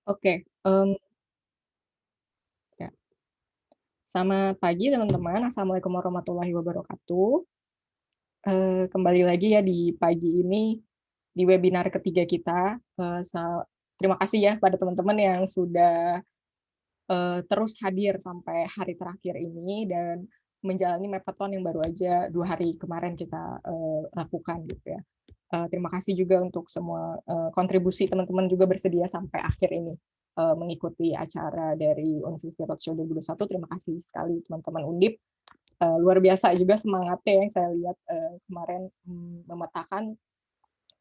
Oke, ya. Selamat pagi teman-teman, Assalamualaikum warahmatullahi wabarakatuh. Kembali lagi ya di pagi ini, di webinar ketiga kita. Terima kasih ya pada teman-teman yang sudah, terus hadir sampai hari terakhir ini dan menjalani marathon yang baru aja 2 hari kemarin kita, lakukan gitu ya. Terima kasih juga untuk semua, kontribusi teman-teman juga bersedia sampai akhir ini, mengikuti acara dari University Roadshow 2021. Terima kasih sekali teman-teman Undip, luar biasa juga semangatnya yang saya lihat, kemarin, memetakan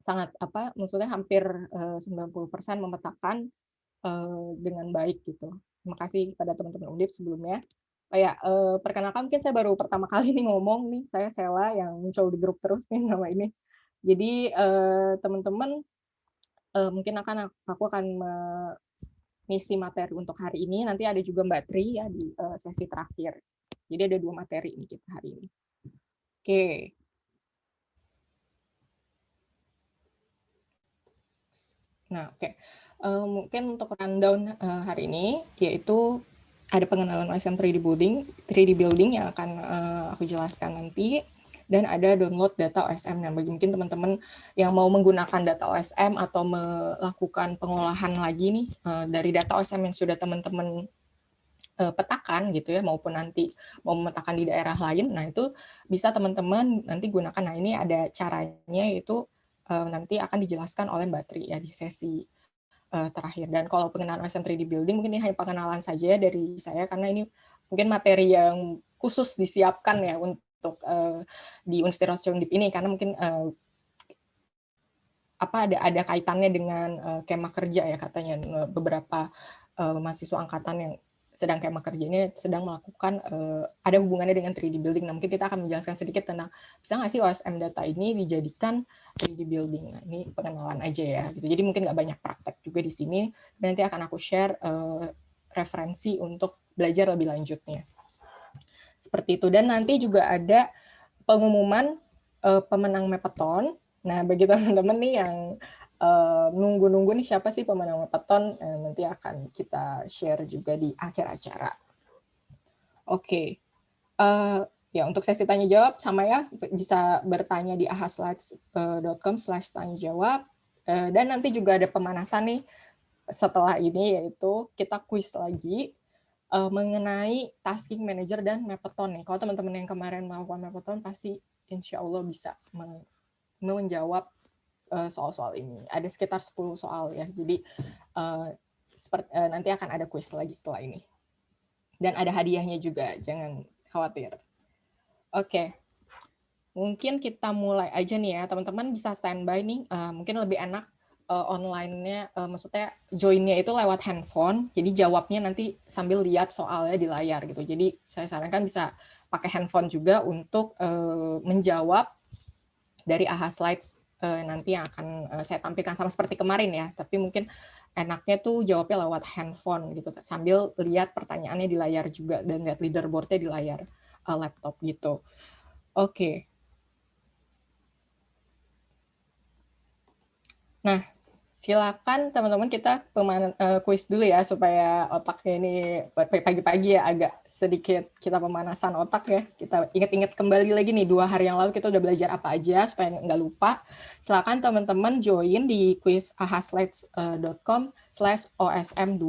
sangat apa, maksudnya hampir, 90% memetakan, dengan baik gitu. Terima kasih kepada teman-teman Undip sebelumnya. Oh ya, perkenalkan mungkin saya baru pertama kali nih ngomong nih, saya Sela yang muncul di grup terus nih nama ini. Jadi, teman-teman, mungkin aku akan mengisi materi untuk hari ini, nanti ada juga Mbak Tri ya di, sesi terakhir. Jadi ada 2 materi nih kita hari ini. Oke. Nah, oke. Mungkin untuk rundown, hari ini, yaitu ada pengenalan OSM 3D building yang akan, aku jelaskan nanti, dan ada download data OSM. Nah, bagi mungkin teman-teman yang mau menggunakan data OSM atau melakukan pengolahan lagi nih, dari data OSM yang sudah teman-teman, petakan gitu ya, maupun nanti mau memetakan di daerah lain, nah itu bisa teman-teman nanti gunakan. Nah, ini ada caranya, yaitu, nanti akan dijelaskan oleh Mbak Tri ya di sesi terakhir. Dan kalau pengenalan OSM 3D Building mungkin ini hanya pengenalan saja dari saya, karena ini mungkin materi yang khusus disiapkan ya untuk, di Universitas Undip ini, karena mungkin, ada kaitannya dengan, kemah kerja ya katanya, beberapa, mahasiswa angkatan yang sedang kemah kerja ini sedang melakukan, ada hubungannya dengan 3D building. Nah, mungkin kita akan menjelaskan sedikit tentang, bisa nggak sih OSM data ini dijadikan 3D building. Nah, ini pengenalan aja ya, gitu. Jadi mungkin nggak banyak praktek juga di sini, nanti akan aku share, referensi untuk belajar lebih lanjutnya. Seperti itu, dan nanti juga ada pengumuman, pemenang Mappathon. Nah, bagi teman-teman nih yang, nunggu-nunggu nih siapa sih pemenang Mappathon, nanti akan kita share juga di akhir acara. Oke, ya untuk sesi tanya jawab sama ya, bisa bertanya di ahaslides.com/tanya-jawab, dan nanti juga ada pemanasan nih setelah ini, yaitu kita kuis lagi, mengenai tasking manager dan Mappathon nih. Kalau teman-teman yang kemarin melakukan Mappathon pasti insya Allah bisa menjawab, soal-soal ini. Ada sekitar 10 soal ya, jadi, nanti akan ada kuis lagi setelah ini. Dan ada hadiahnya juga, jangan khawatir. Oke, mungkin kita mulai aja nih ya, teman-teman bisa standby nih, mungkin lebih enak, online-nya, maksudnya join-nya itu lewat handphone, jadi jawabnya nanti sambil lihat soalnya di layar gitu. Jadi saya sarankan bisa pakai handphone juga untuk, menjawab dari AHA Slides, nanti yang akan, saya tampilkan sama seperti kemarin ya, tapi mungkin enaknya tuh jawabnya lewat handphone gitu, sambil lihat pertanyaannya di layar juga dan lihat leaderboard-nya di layar, laptop gitu. Oke. Nah, silakan teman-teman kita kuis dulu ya, supaya otaknya ini pagi-pagi ya agak sedikit kita pemanasan otak ya. Kita ingat-ingat kembali lagi nih 2 hari yang lalu kita udah belajar apa aja supaya nggak lupa. Silakan teman-teman join di quiz ahaslides.com/osm2.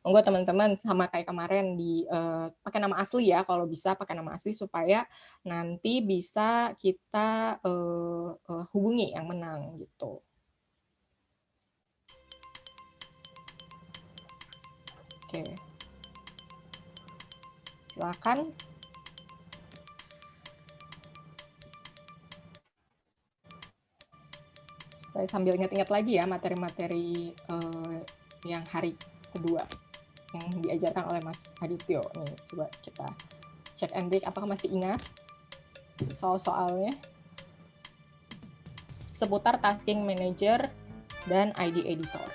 Monggo teman-teman sama kayak kemarin pakai nama asli ya, kalau bisa pakai nama asli supaya nanti bisa kita, hubungi yang menang gitu. Oke. Silakan. Supaya sambil ingat-ingat lagi ya materi-materi, yang hari kedua yang diajarkan oleh Mas Adityo. Nih, coba kita cek and read apakah masih ingat soal-soalnya seputar tasking manager dan ID editor.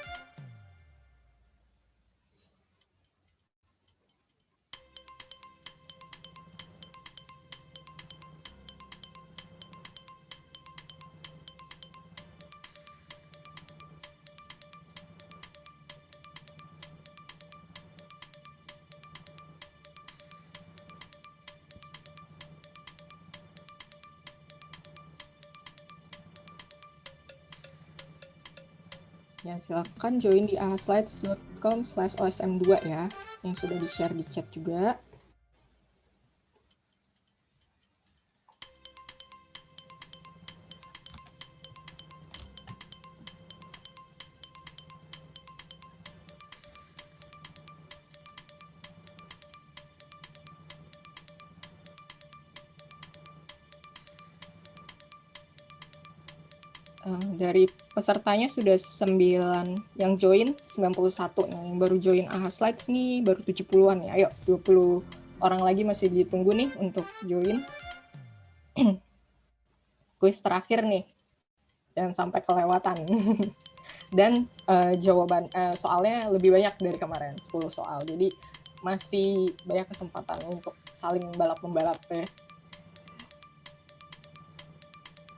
Ya, silakan join di ahaslides.com/osm2 ya, yang sudah di-share di chat juga. Dari pesertanya sudah 9 yang join, 91. Nah, yang baru join ahaslides nih baru 70-an ya. Ayo, 20 orang lagi masih ditunggu nih untuk join. Kuis terakhir nih, jangan sampai kelewatan. Dan jawaban soalnya lebih banyak dari kemarin, 10 soal. Jadi masih banyak kesempatan untuk saling balap-membalap ya.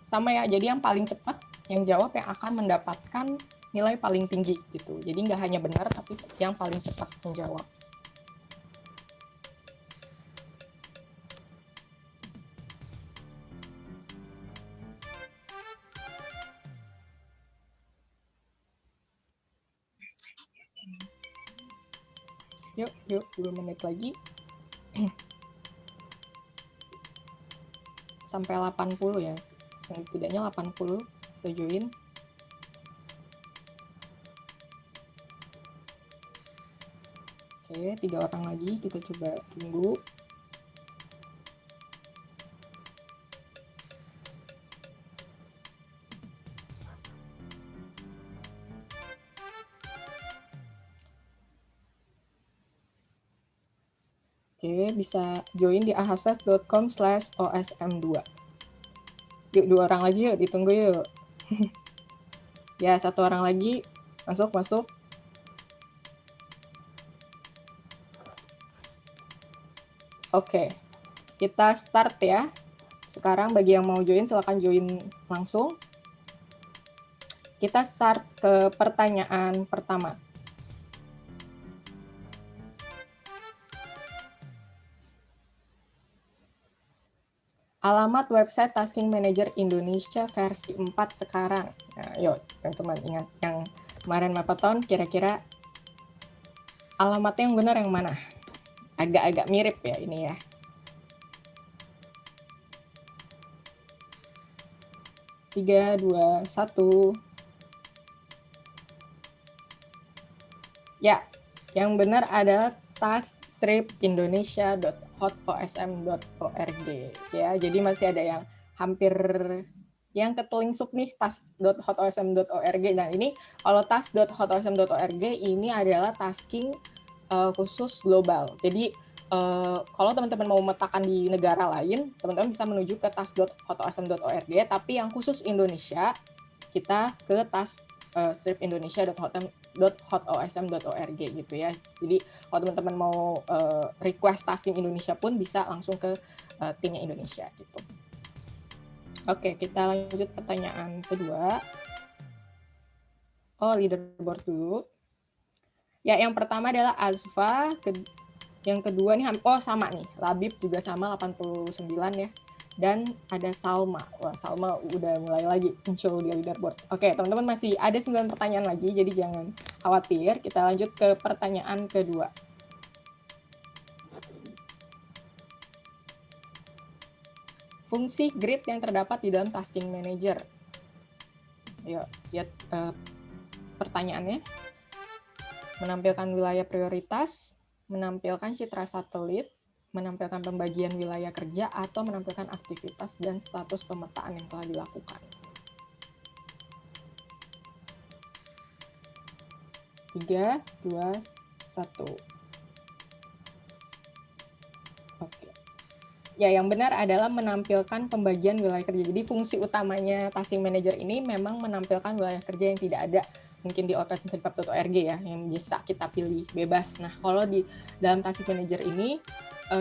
Sama ya, jadi yang paling cepat yang jawab yang akan mendapatkan nilai paling tinggi gitu. Jadi nggak hanya benar, tapi yang paling cepat menjawab. Yuk, 2 menit lagi. Sampai 80 ya. Setidaknya 80 bisa join. Oke, 3 orang lagi kita coba tunggu. Oke, bisa join di ahaslides.com/osm2. Yuk, 2 orang lagi yuk, ditunggu yuk. Ya, 1 orang lagi. Masuk. Oke, kita start ya. Sekarang bagi yang mau join, silakan join langsung. Kita start ke pertanyaan pertama. Alamat website Tasking Manager Indonesia versi 4 sekarang. Nah, yuk teman-teman ingat yang kemarin marathon, kira-kira alamatnya yang benar yang mana? Agak-agak mirip ya ini ya. Tiga, 2, 1. Ya, yang benar adalah task-indonesia.hotosm.org ya. Jadi masih ada yang hampir yang ketelingsuk nih task.hotosm.org. Nah, ini kalau task.hotosm.org ini adalah tasking khusus global. Jadi kalau teman-teman mau memetakan di negara lain, teman-teman bisa menuju ke task.hotosm.org, tapi yang khusus Indonesia kita ke task-indonesia.hotosm.org gitu ya. Jadi kalau teman-teman mau request tasking Indonesia pun bisa langsung ke timnya Indonesia gitu. Oke, kita lanjut pertanyaan kedua. Oh, leaderboard dulu. Ya, yang pertama adalah Azfa, yang kedua nih sama nih, Labib juga sama 89 ya. Dan ada Salma. Wah, Salma udah mulai lagi muncul di leaderboard. Oke, teman-teman masih ada 9 pertanyaan lagi, jadi jangan khawatir. Kita lanjut ke pertanyaan kedua. Fungsi grid yang terdapat di dalam Tasking Manager. Yuk, lihat pertanyaannya. Menampilkan wilayah prioritas, menampilkan citra satelit, menampilkan pembagian wilayah kerja, atau menampilkan aktivitas dan status pemetaan yang telah dilakukan. 3, 2, 1. Oke. Ya, yang benar adalah menampilkan pembagian wilayah kerja. Jadi fungsi utamanya Tasking Manager ini memang menampilkan wilayah kerja yang tidak ada mungkin di openserver.org ya, yang bisa kita pilih bebas. Nah, kalau di dalam Tasking Manager ini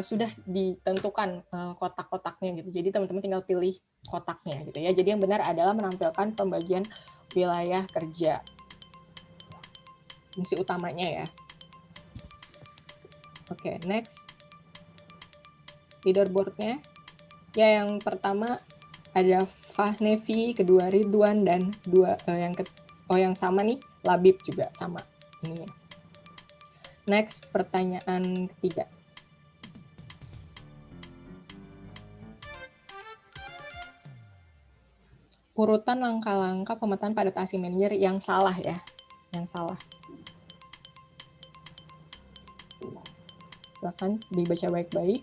sudah ditentukan kotak-kotaknya gitu. Jadi teman-teman tinggal pilih kotaknya gitu ya. Jadi yang benar adalah menampilkan pembagian wilayah kerja. Fungsi utamanya ya. Oke, next. Leaderboard-nya. Ya, yang pertama ada Fahnevi, kedua Ridwan, dan yang sama nih Labib juga sama ini. Next, pertanyaan ketiga. Urutan langkah-langkah pemetaan pada task manager yang salah ya, yang salah. Silakan dibaca baik-baik.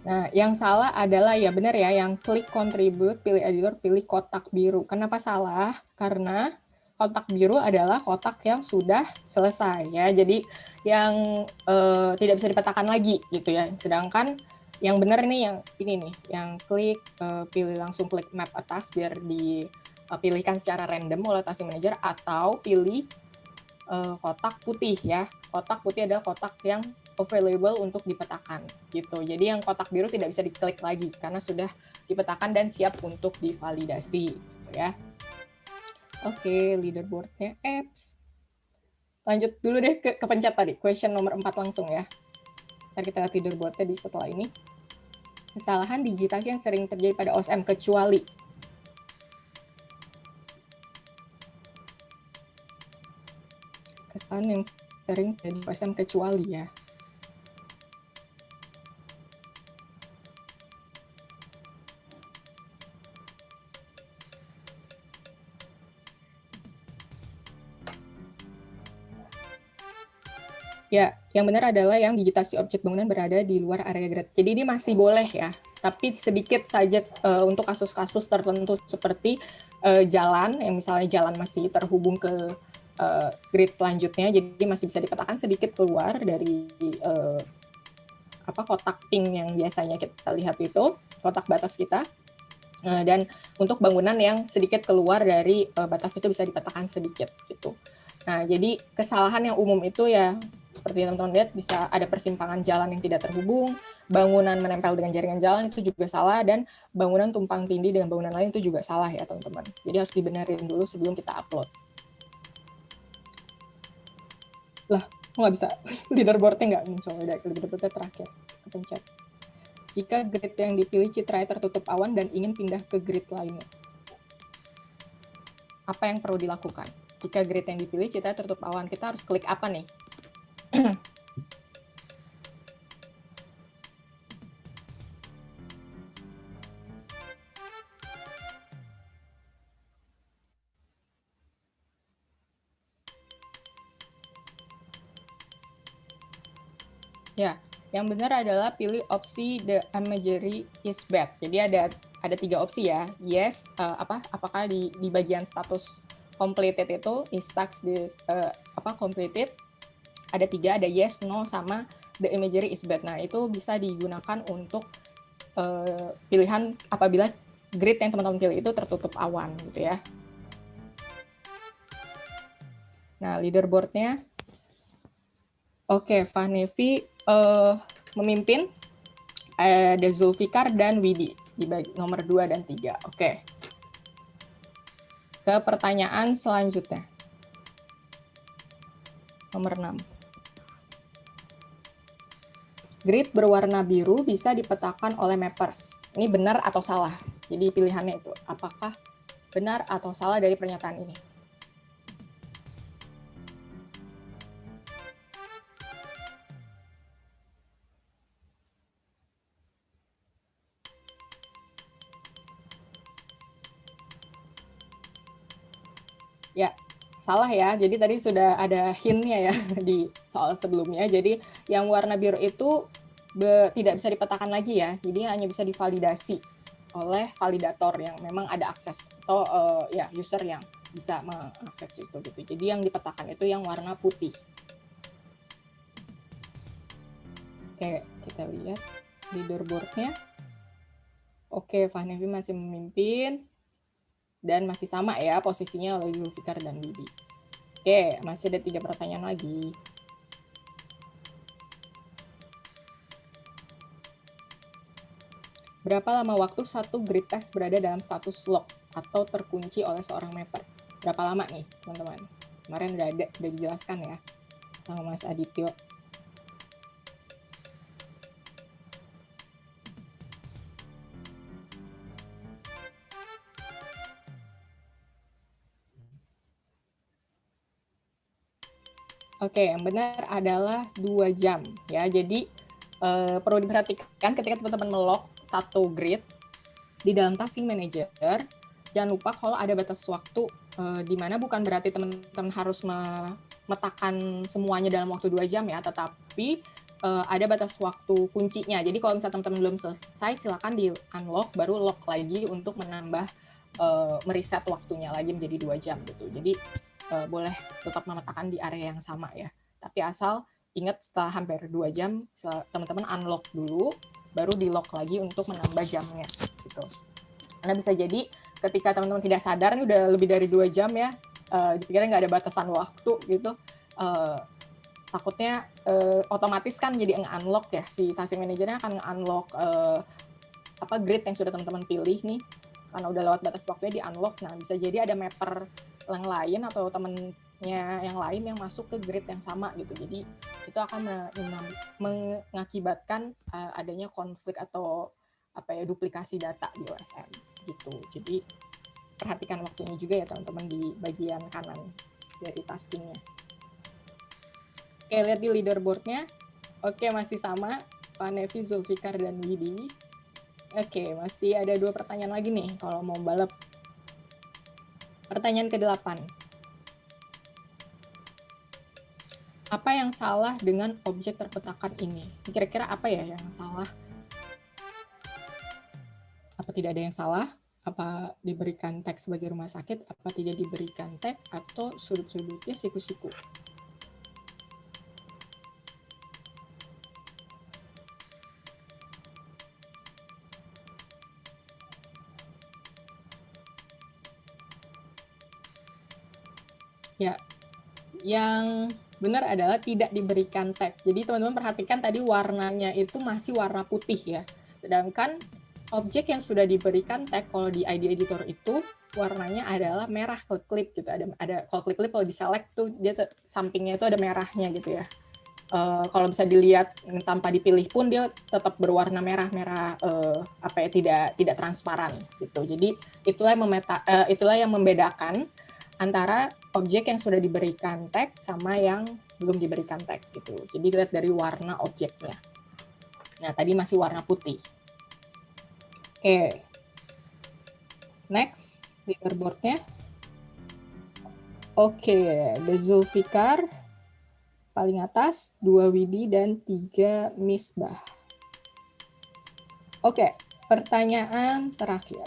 Nah, yang salah adalah ya benar ya, yang klik contribute, pilih editor, pilih kotak biru. Kenapa salah? Karena kotak biru adalah kotak yang sudah selesai ya. Jadi yang tidak bisa dipetakan lagi gitu ya. Sedangkan yang benar ini yang ini nih, yang klik pilih langsung klik map atas biar dipilihkan secara random oleh task manager, atau pilih kotak putih ya. Kotak putih adalah kotak yang available untuk dipetakan gitu. Jadi yang kotak biru tidak bisa diklik lagi karena sudah dipetakan dan siap untuk divalidasi gitu ya. Oke, leaderboardnya apps. Lanjut dulu deh ke kepencet tadi, question nomor 4 langsung ya. Ntar kita lihat leaderboardnya di setelah ini. Kesalahan digitasi yang sering terjadi pada OSM kecuali. Kesalahan yang sering terjadi pada OSM kecuali ya. Ya, yang benar adalah yang digitasi objek bangunan berada di luar area grid. Jadi ini masih boleh ya, tapi sedikit saja untuk kasus-kasus tertentu seperti jalan, yang misalnya jalan masih terhubung ke grid selanjutnya, jadi masih bisa dipetakan sedikit keluar dari kotak pink yang biasanya kita lihat itu, kotak batas kita. Dan untuk bangunan yang sedikit keluar dari batas itu bisa dipetakan sedikit gitu. Nah, jadi kesalahan yang umum itu ya seperti teman-teman lihat bisa ada persimpangan jalan yang tidak terhubung, bangunan menempel dengan jaringan jalan itu juga salah, dan bangunan tumpang tindih dengan bangunan lain itu juga salah ya teman-teman. Jadi harus dibenerin dulu sebelum kita upload. Lah, nggak bisa leaderboardnya nggak muncul, udah leaderboardnya terakhir, kepencet. Jika grid yang dipilih citranya tertutup awan dan ingin pindah ke grid lainnya, apa yang perlu dilakukan? Jika grid yang dipilih citranya tertutup awan, kita harus klik apa nih? Ya, yang benar adalah pilih opsi the imagery is bad. Jadi ada 3 opsi ya. Yes, apakah di bagian status completed itu is task this completed. Ada 3, ada yes, no, sama the imagery is bad. Nah, itu bisa digunakan untuk pilihan apabila grid yang teman-teman pilih itu tertutup awan gitu ya. Nah, leaderboardnya. Oke, Fahnevi memimpin, ada Zulfikar dan Widi di nomor 2 dan 3. Oke. Ke pertanyaan selanjutnya. Nomor 6. Grid berwarna biru bisa dipetakan oleh mappers. Ini benar atau salah? Jadi pilihannya itu, apakah benar atau salah dari pernyataan ini? Ya, salah ya. Jadi tadi sudah ada hint-nya ya di soal sebelumnya. Jadi yang warna biru itu tidak bisa dipetakan lagi ya. Jadi hanya bisa divalidasi oleh validator yang memang ada akses atau user yang bisa mengakses itu gitu. Jadi yang dipetakan itu yang warna putih. Oke, kita lihat leaderboard-nya. Oke, Fahnevi masih memimpin dan masih sama ya posisinya oleh Zulfikar dan Widi. Oke, masih ada 3 pertanyaan lagi. Berapa lama waktu satu grid test berada dalam status lock? atau terkunci oleh seorang mapper. Berapa lama nih, teman-teman? Kemarin udah dijelaskan ya sama Mas Adityo. Oke, yang benar adalah 2 jam ya. Jadi perlu diperhatikan ketika teman-teman melock satu grid di dalam tasking manager, jangan lupa kalau ada batas waktu di mana bukan berarti teman-teman harus memetakan semuanya dalam waktu 2 jam ya, tetapi ada batas waktu kuncinya. Jadi kalau misalnya teman-teman belum selesai, silakan di unlock, baru lock lagi untuk menambah mereset waktunya lagi menjadi 2 jam gitu. Jadi boleh tetap memetakan di area yang sama ya. Tapi asal ingat setelah hampir 2 jam, teman-teman unlock dulu, baru di lock lagi untuk menambah jamnya gitu. Karena bisa jadi ketika teman-teman tidak sadar, ini udah lebih dari 2 jam ya, dipikirnya nggak ada batasan waktu gitu, takutnya otomatis kan jadi nge-unlock ya, si tasking manajernya akan nge-unlock grid yang sudah teman-teman pilih nih, karena udah lewat batas waktunya di unlock. Nah, bisa jadi ada mapper yang lain atau temennya yang lain yang masuk ke grid yang sama gitu. Jadi itu akan mengakibatkan adanya konflik atau duplikasi data di OSM gitu. Jadi perhatikan waktunya juga ya teman-teman di bagian kanan dari taskingnya. Oke, lihat di leaderboardnya. Oke, masih sama Pak Nevi, Zulfikar, dan Widi. Oke, masih ada 2 pertanyaan lagi nih kalau mau balap. Pertanyaan ke-8. Apa yang salah dengan objek terpetakan ini? Kira-kira apa ya yang salah? Apa tidak ada yang salah? Apa diberikan teks sebagai rumah sakit? Apa tidak diberikan teks? Atau sudut-sudutnya siku-siku? Ya, yang benar adalah tidak diberikan tag. Jadi teman-teman perhatikan tadi warnanya itu masih warna putih ya. Sedangkan objek yang sudah diberikan tag kalau di ID editor itu warnanya adalah merah klip-klip gitu. Ada kalau klip-klip kalau di select tuh dia sampingnya itu ada merahnya gitu ya. Kalau bisa dilihat tanpa dipilih pun dia tetap berwarna merah-merah tidak transparan gitu. Jadi itulah yang membedakan antara objek yang sudah diberikan tag sama yang belum diberikan tag gitu. Jadi lihat dari warna objeknya. Nah, tadi masih warna putih. Oke. Next, leaderboard-nya. Oke, The Zulfikar paling atas, 2 Widi dan 3 Misbah. Oke, pertanyaan terakhir.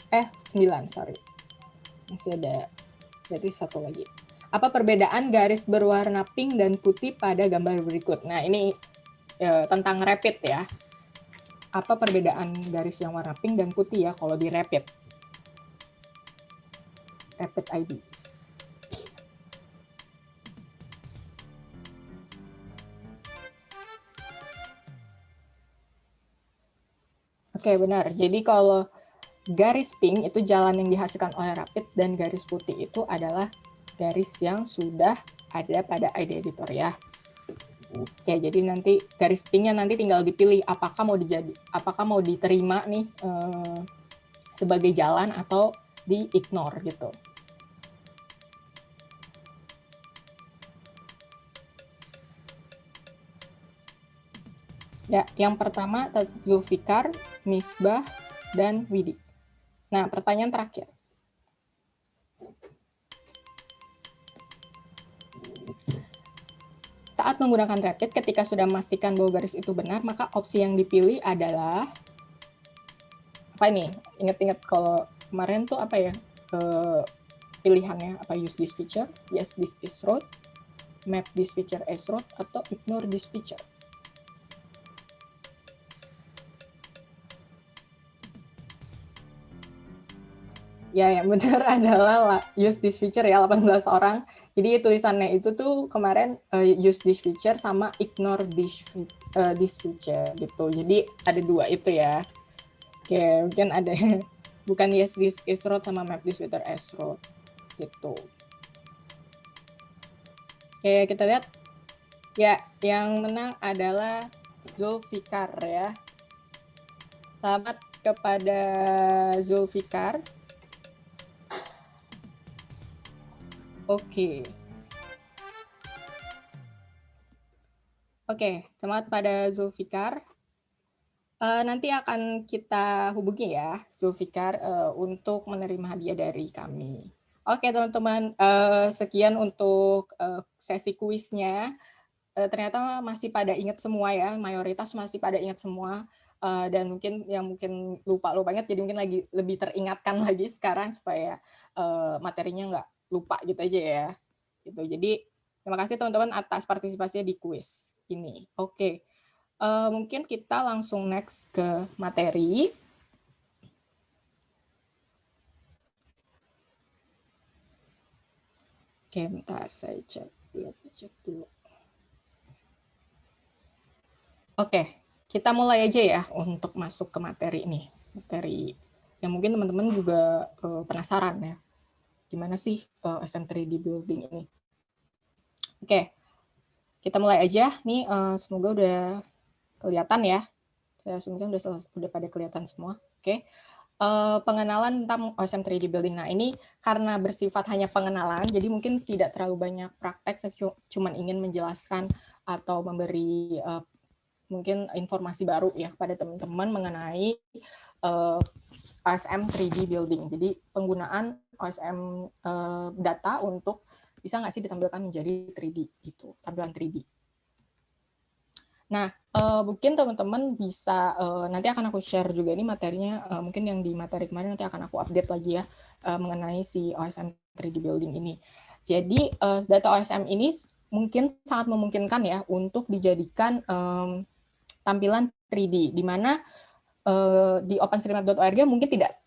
9, sorry. Masih ada berarti 1 lagi. Apa perbedaan garis berwarna pink dan putih pada gambar berikut? Nah, ini tentang rapid ya. Apa perbedaan garis yang warna pink dan putih ya kalau di rapid? Rapid ID. Oke, benar. Jadi kalau garis pink itu jalan yang dihasilkan oleh rapid dan garis putih itu adalah garis yang sudah ada pada ID editor ya. Oke, jadi nanti garis pinknya nanti tinggal dipilih apakah mau diterima nih sebagai jalan atau di ignore gitu. Ya, yang pertama Zulfikar, Misbah, dan Widi. Nah, pertanyaan terakhir. Saat menggunakan rapid, ketika sudah memastikan bahwa garis itu benar, maka opsi yang dipilih adalah apa ini? Ingat-ingat kalau kemarin tuh apa ya pilihannya? Apa use this feature, yes this is road, map this feature as road, atau ignore this feature? Ya, yang benar adalah use this feature ya, 18 orang. Jadi tulisannya itu tuh kemarin use this feature sama ignore this feature gitu. Jadi ada 2 itu ya. Oke, mungkin ada bukan Yes This Is Road sama Map This Better as Road gitu. Oke, kita lihat ya, yang menang adalah Zulfikar ya. Selamat kepada Zulfikar. Oke. Oke, selamat pada Zulfikar. Nanti akan kita hubungi ya, Zulfikar, untuk menerima hadiah dari kami. Oke, teman-teman, sekian untuk sesi kuisnya. Ternyata masih pada ingat semua ya, mayoritas masih pada ingat semua. Dan mungkin yang mungkin lupa ingat, jadi mungkin lagi lebih teringatkan lagi sekarang supaya materinya nggak lupa gitu aja ya. Gitu. Jadi terima kasih teman-teman atas partisipasinya di kuis ini. Oke. Mungkin kita langsung next ke materi. Oke, bentar saya cek dulu. Oke, kita mulai aja ya untuk masuk ke materi ini. Materi yang mungkin teman-teman juga penasaran ya. Gimana sih SM3D building ini? Oke, kita mulai aja. Nih, semoga udah kelihatan ya. Saya mungkin udah pada kelihatan semua. Oke. Pengenalan tentang OSM 3D building. Nah, ini karena bersifat hanya pengenalan, jadi mungkin tidak terlalu banyak praktek, saya cuma ingin menjelaskan atau memberi mungkin informasi baru ya kepada teman-teman mengenai OSM 3D building. Jadi penggunaan OSM data untuk bisa nggak sih ditampilkan menjadi 3D gitu, tampilan 3D. Nah, mungkin teman-teman bisa nanti akan aku share juga ini materinya, mungkin yang di materi kemarin nanti akan aku update lagi ya mengenai si OSM 3D building ini. Jadi data OSM ini mungkin sangat memungkinkan ya untuk dijadikan tampilan 3D, di mana di OpenStreetMap.org mungkin tidak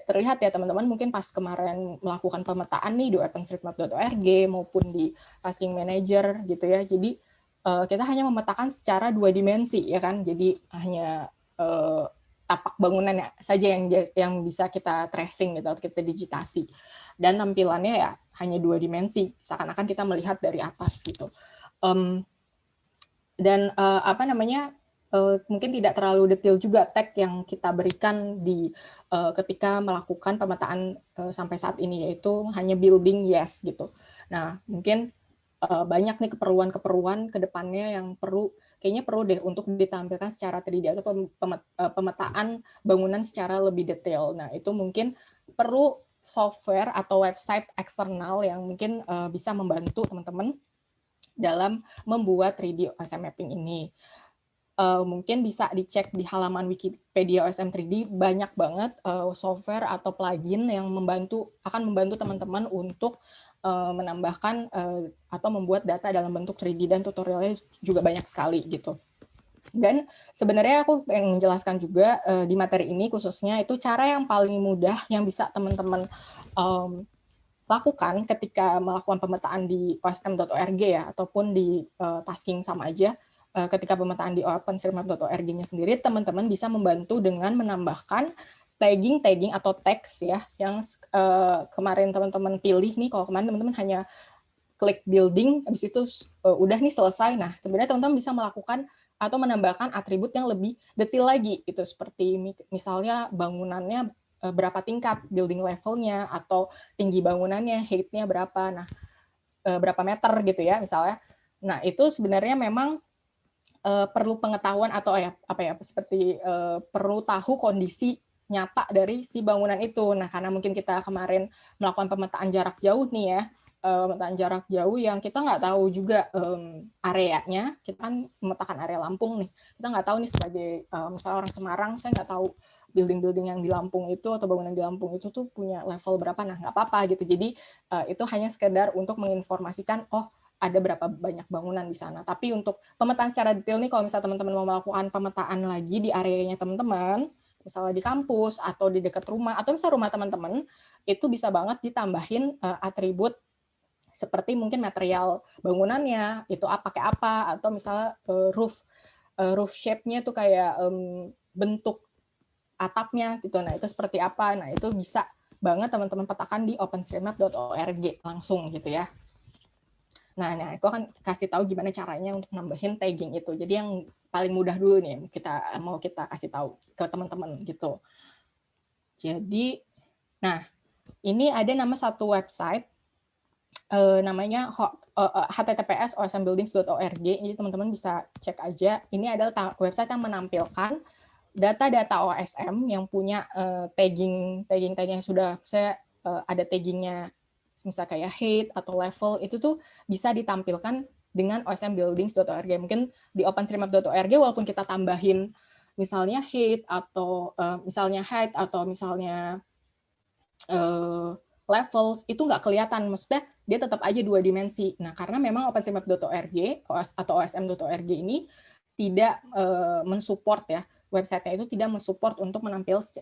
terlihat ya teman-teman, mungkin pas kemarin melakukan pemetaan nih di OpenStreetMap.org maupun di Tasking Manager gitu ya. Jadi kita hanya memetakan secara 2 dimensi ya kan, jadi hanya tapak bangunannya saja yang bisa kita tracing gitu atau kita digitasi, dan tampilannya ya hanya 2 dimensi, seakan-akan kita melihat dari atas gitu. Dan mungkin tidak terlalu detail juga tag yang kita berikan di ketika melakukan pemetaan sampai saat ini, yaitu hanya building yes gitu. Nah, mungkin banyak nih keperluan ke depannya yang kayaknya perlu deh untuk ditampilkan secara 3D atau pemetaan bangunan secara lebih detail. Nah, itu mungkin perlu software atau website eksternal yang mungkin bisa membantu teman-teman dalam membuat 3D OSM mapping ini. Mungkin bisa dicek di halaman Wikipedia OSM 3D, banyak banget software atau plugin yang akan membantu teman-teman untuk menambahkan atau membuat data dalam bentuk 3D, dan tutorialnya juga banyak sekali gitu. Dan sebenarnya aku pengen menjelaskan juga di materi ini khususnya itu cara yang paling mudah yang bisa teman-teman lakukan ketika melakukan pemetaan di osm.org ya, ataupun di tasking sama aja. Ketika pemetaan di OpenStreetMap.org-nya sendiri, teman-teman bisa membantu dengan menambahkan tagging atau teks ya, yang kemarin teman-teman pilih nih. Kalau kemarin teman-teman hanya klik building, habis itu udah nih selesai. Nah, sebenarnya teman-teman bisa melakukan atau menambahkan atribut yang lebih detail lagi, itu seperti misalnya bangunannya berapa tingkat, building levelnya, atau tinggi bangunannya, height-nya berapa, nah berapa meter gitu ya misalnya. Nah, itu sebenarnya memang perlu pengetahuan atau seperti perlu tahu kondisi nyata dari si bangunan itu. Nah, karena mungkin kita kemarin melakukan pemetaan jarak jauh nih ya, pemetaan jarak jauh yang kita nggak tahu juga areanya, kita kan memetakan area Lampung nih, kita nggak tahu nih sebagai misalnya orang Semarang, saya nggak tahu building-building yang di Lampung itu atau bangunan di Lampung itu tuh punya level berapa. Nah, nggak apa-apa gitu. Jadi itu hanya sekedar untuk menginformasikan, oh ada berapa banyak bangunan di sana. Tapi untuk pemetaan secara detail nih, kalau misalnya teman-teman mau melakukan pemetaan lagi di areanya teman-teman, misalnya di kampus atau di dekat rumah, atau misalnya rumah teman-teman, itu bisa banget ditambahin atribut seperti mungkin material bangunannya, itu pakai apa, atau misalnya roof shape-nya tuh kayak bentuk atapnya gitu. Nah, itu seperti apa? Nah, itu bisa banget teman-teman petakan di openstreetmap.org langsung gitu ya. Nah, aku akan kasih tahu gimana caranya untuk nambahin tagging itu. Jadi yang paling mudah dulu nih mau kita kasih tahu ke teman-teman gitu. Jadi, nah ini ada satu website namanya https osmbuildings.org. Jadi teman-teman bisa cek aja. Ini adalah website yang menampilkan data-data OSM yang punya tagging yang sudah ada taggingnya, misalnya kayak height atau level, itu tuh bisa ditampilkan dengan osmbuildings.org. Mungkin di openstreetmap.org walaupun kita tambahin misalnya height atau misalnya levels, itu nggak kelihatan, maksudnya dia tetap aja 2 dimensi. Nah, karena memang openstreetmap.org atau osm.org ini tidak mensupport ya, website-nya itu tidak mensupport untuk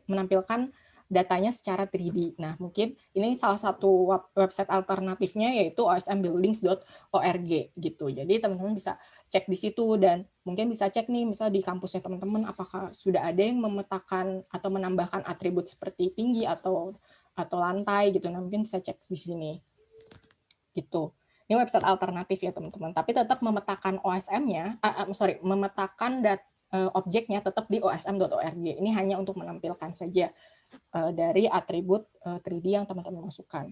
menampilkan datanya secara 3D. Nah, mungkin ini salah satu website alternatifnya yaitu osmbuildings.org gitu. Jadi teman-teman bisa cek di situ dan mungkin bisa cek nih misalnya di kampusnya teman-teman apakah sudah ada yang memetakan atau menambahkan atribut seperti tinggi atau lantai gitu. Nah, mungkin bisa cek di sini. Gitu. Ini website alternatif ya, teman-teman. Tapi tetap memetakan OSM-nya, memetakan objeknya tetap di osm.org. Ini hanya untuk menampilkan saja dari atribut 3D yang teman-teman masukkan.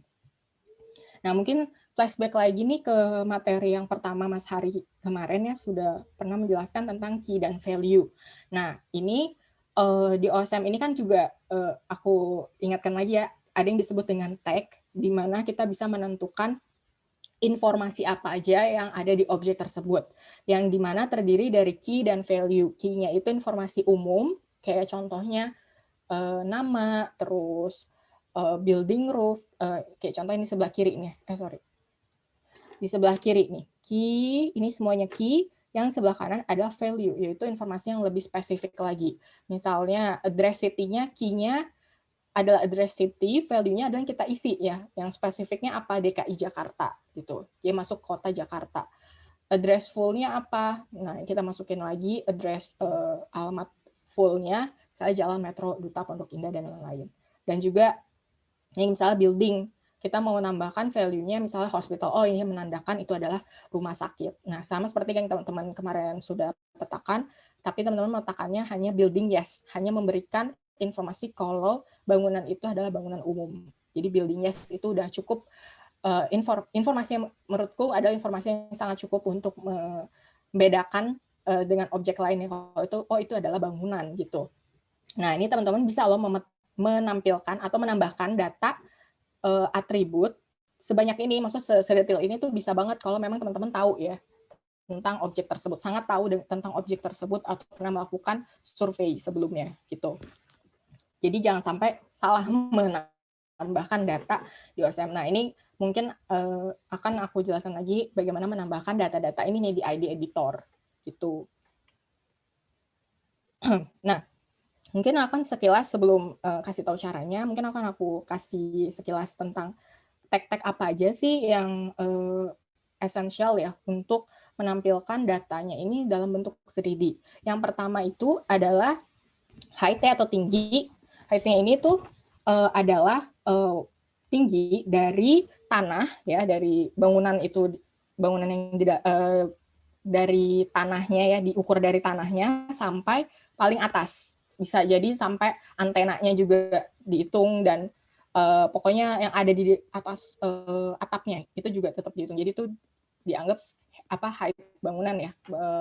Nah, mungkin flashback lagi nih ke materi yang pertama Mas Hari kemarin ya, sudah pernah menjelaskan tentang key dan value. Nah, ini di OSM ini kan juga aku ingatkan lagi ya, ada yang disebut dengan tag, di mana kita bisa menentukan informasi apa aja yang ada di objek tersebut, yang dimana terdiri dari key dan value. Key-nya itu informasi umum, kayak contohnya nama, terus building roof, kayak contoh ini sebelah kiri nih, di sebelah kiri nih, key, ini semuanya key, yang sebelah kanan adalah value, yaitu informasi yang lebih spesifik lagi. Misalnya address city-nya, key-nya adalah address city, value-nya adalah yang kita isi ya, yang spesifiknya apa, DKI Jakarta gitu, dia masuk kota Jakarta. Address full-nya apa, nah kita masukin lagi address alamat full-nya, misalnya Jalan Metro Duta Pondok Indah dan lain-lain. Dan juga yang misalnya building, kita mau menambahkan value-nya misalnya hospital, oh ini menandakan itu adalah rumah sakit. Nah, sama seperti yang teman-teman kemarin sudah petakan, tapi teman-teman meletakkannya hanya building yes, hanya memberikan informasi kalau bangunan itu adalah bangunan umum. Jadi building yes itu udah cukup informasi yang menurutku adalah informasi yang sangat cukup untuk membedakan dengan objek lainnya kalau itu adalah bangunan gitu. Nah, ini teman-teman bisa loh menampilkan atau menambahkan data atribut sebanyak ini, maksudnya sedetail ini tuh bisa banget kalau memang teman-teman tahu ya tentang objek tersebut, sangat tahu tentang objek tersebut atau pernah melakukan survei sebelumnya gitu. Jadi jangan sampai salah menambahkan data di OSM. Nah, ini mungkin akan aku jelaskan lagi bagaimana menambahkan data-data ini nih di ID editor gitu. Nah, mungkin akan sekilas sebelum kasih tahu caranya, mungkin aku kasih sekilas tentang tag-tag apa aja sih yang esensial ya untuk menampilkan datanya ini dalam bentuk 3D. Yang pertama itu adalah height atau tinggi. Height-nya ini tuh adalah tinggi dari tanah ya, dari bangunan itu, bangunan yang dari tanahnya ya, diukur dari tanahnya sampai paling atas. Bisa jadi sampai antenanya juga dihitung dan pokoknya yang ada di atas atapnya itu juga tetap dihitung. Jadi itu dianggap height bangunan ya,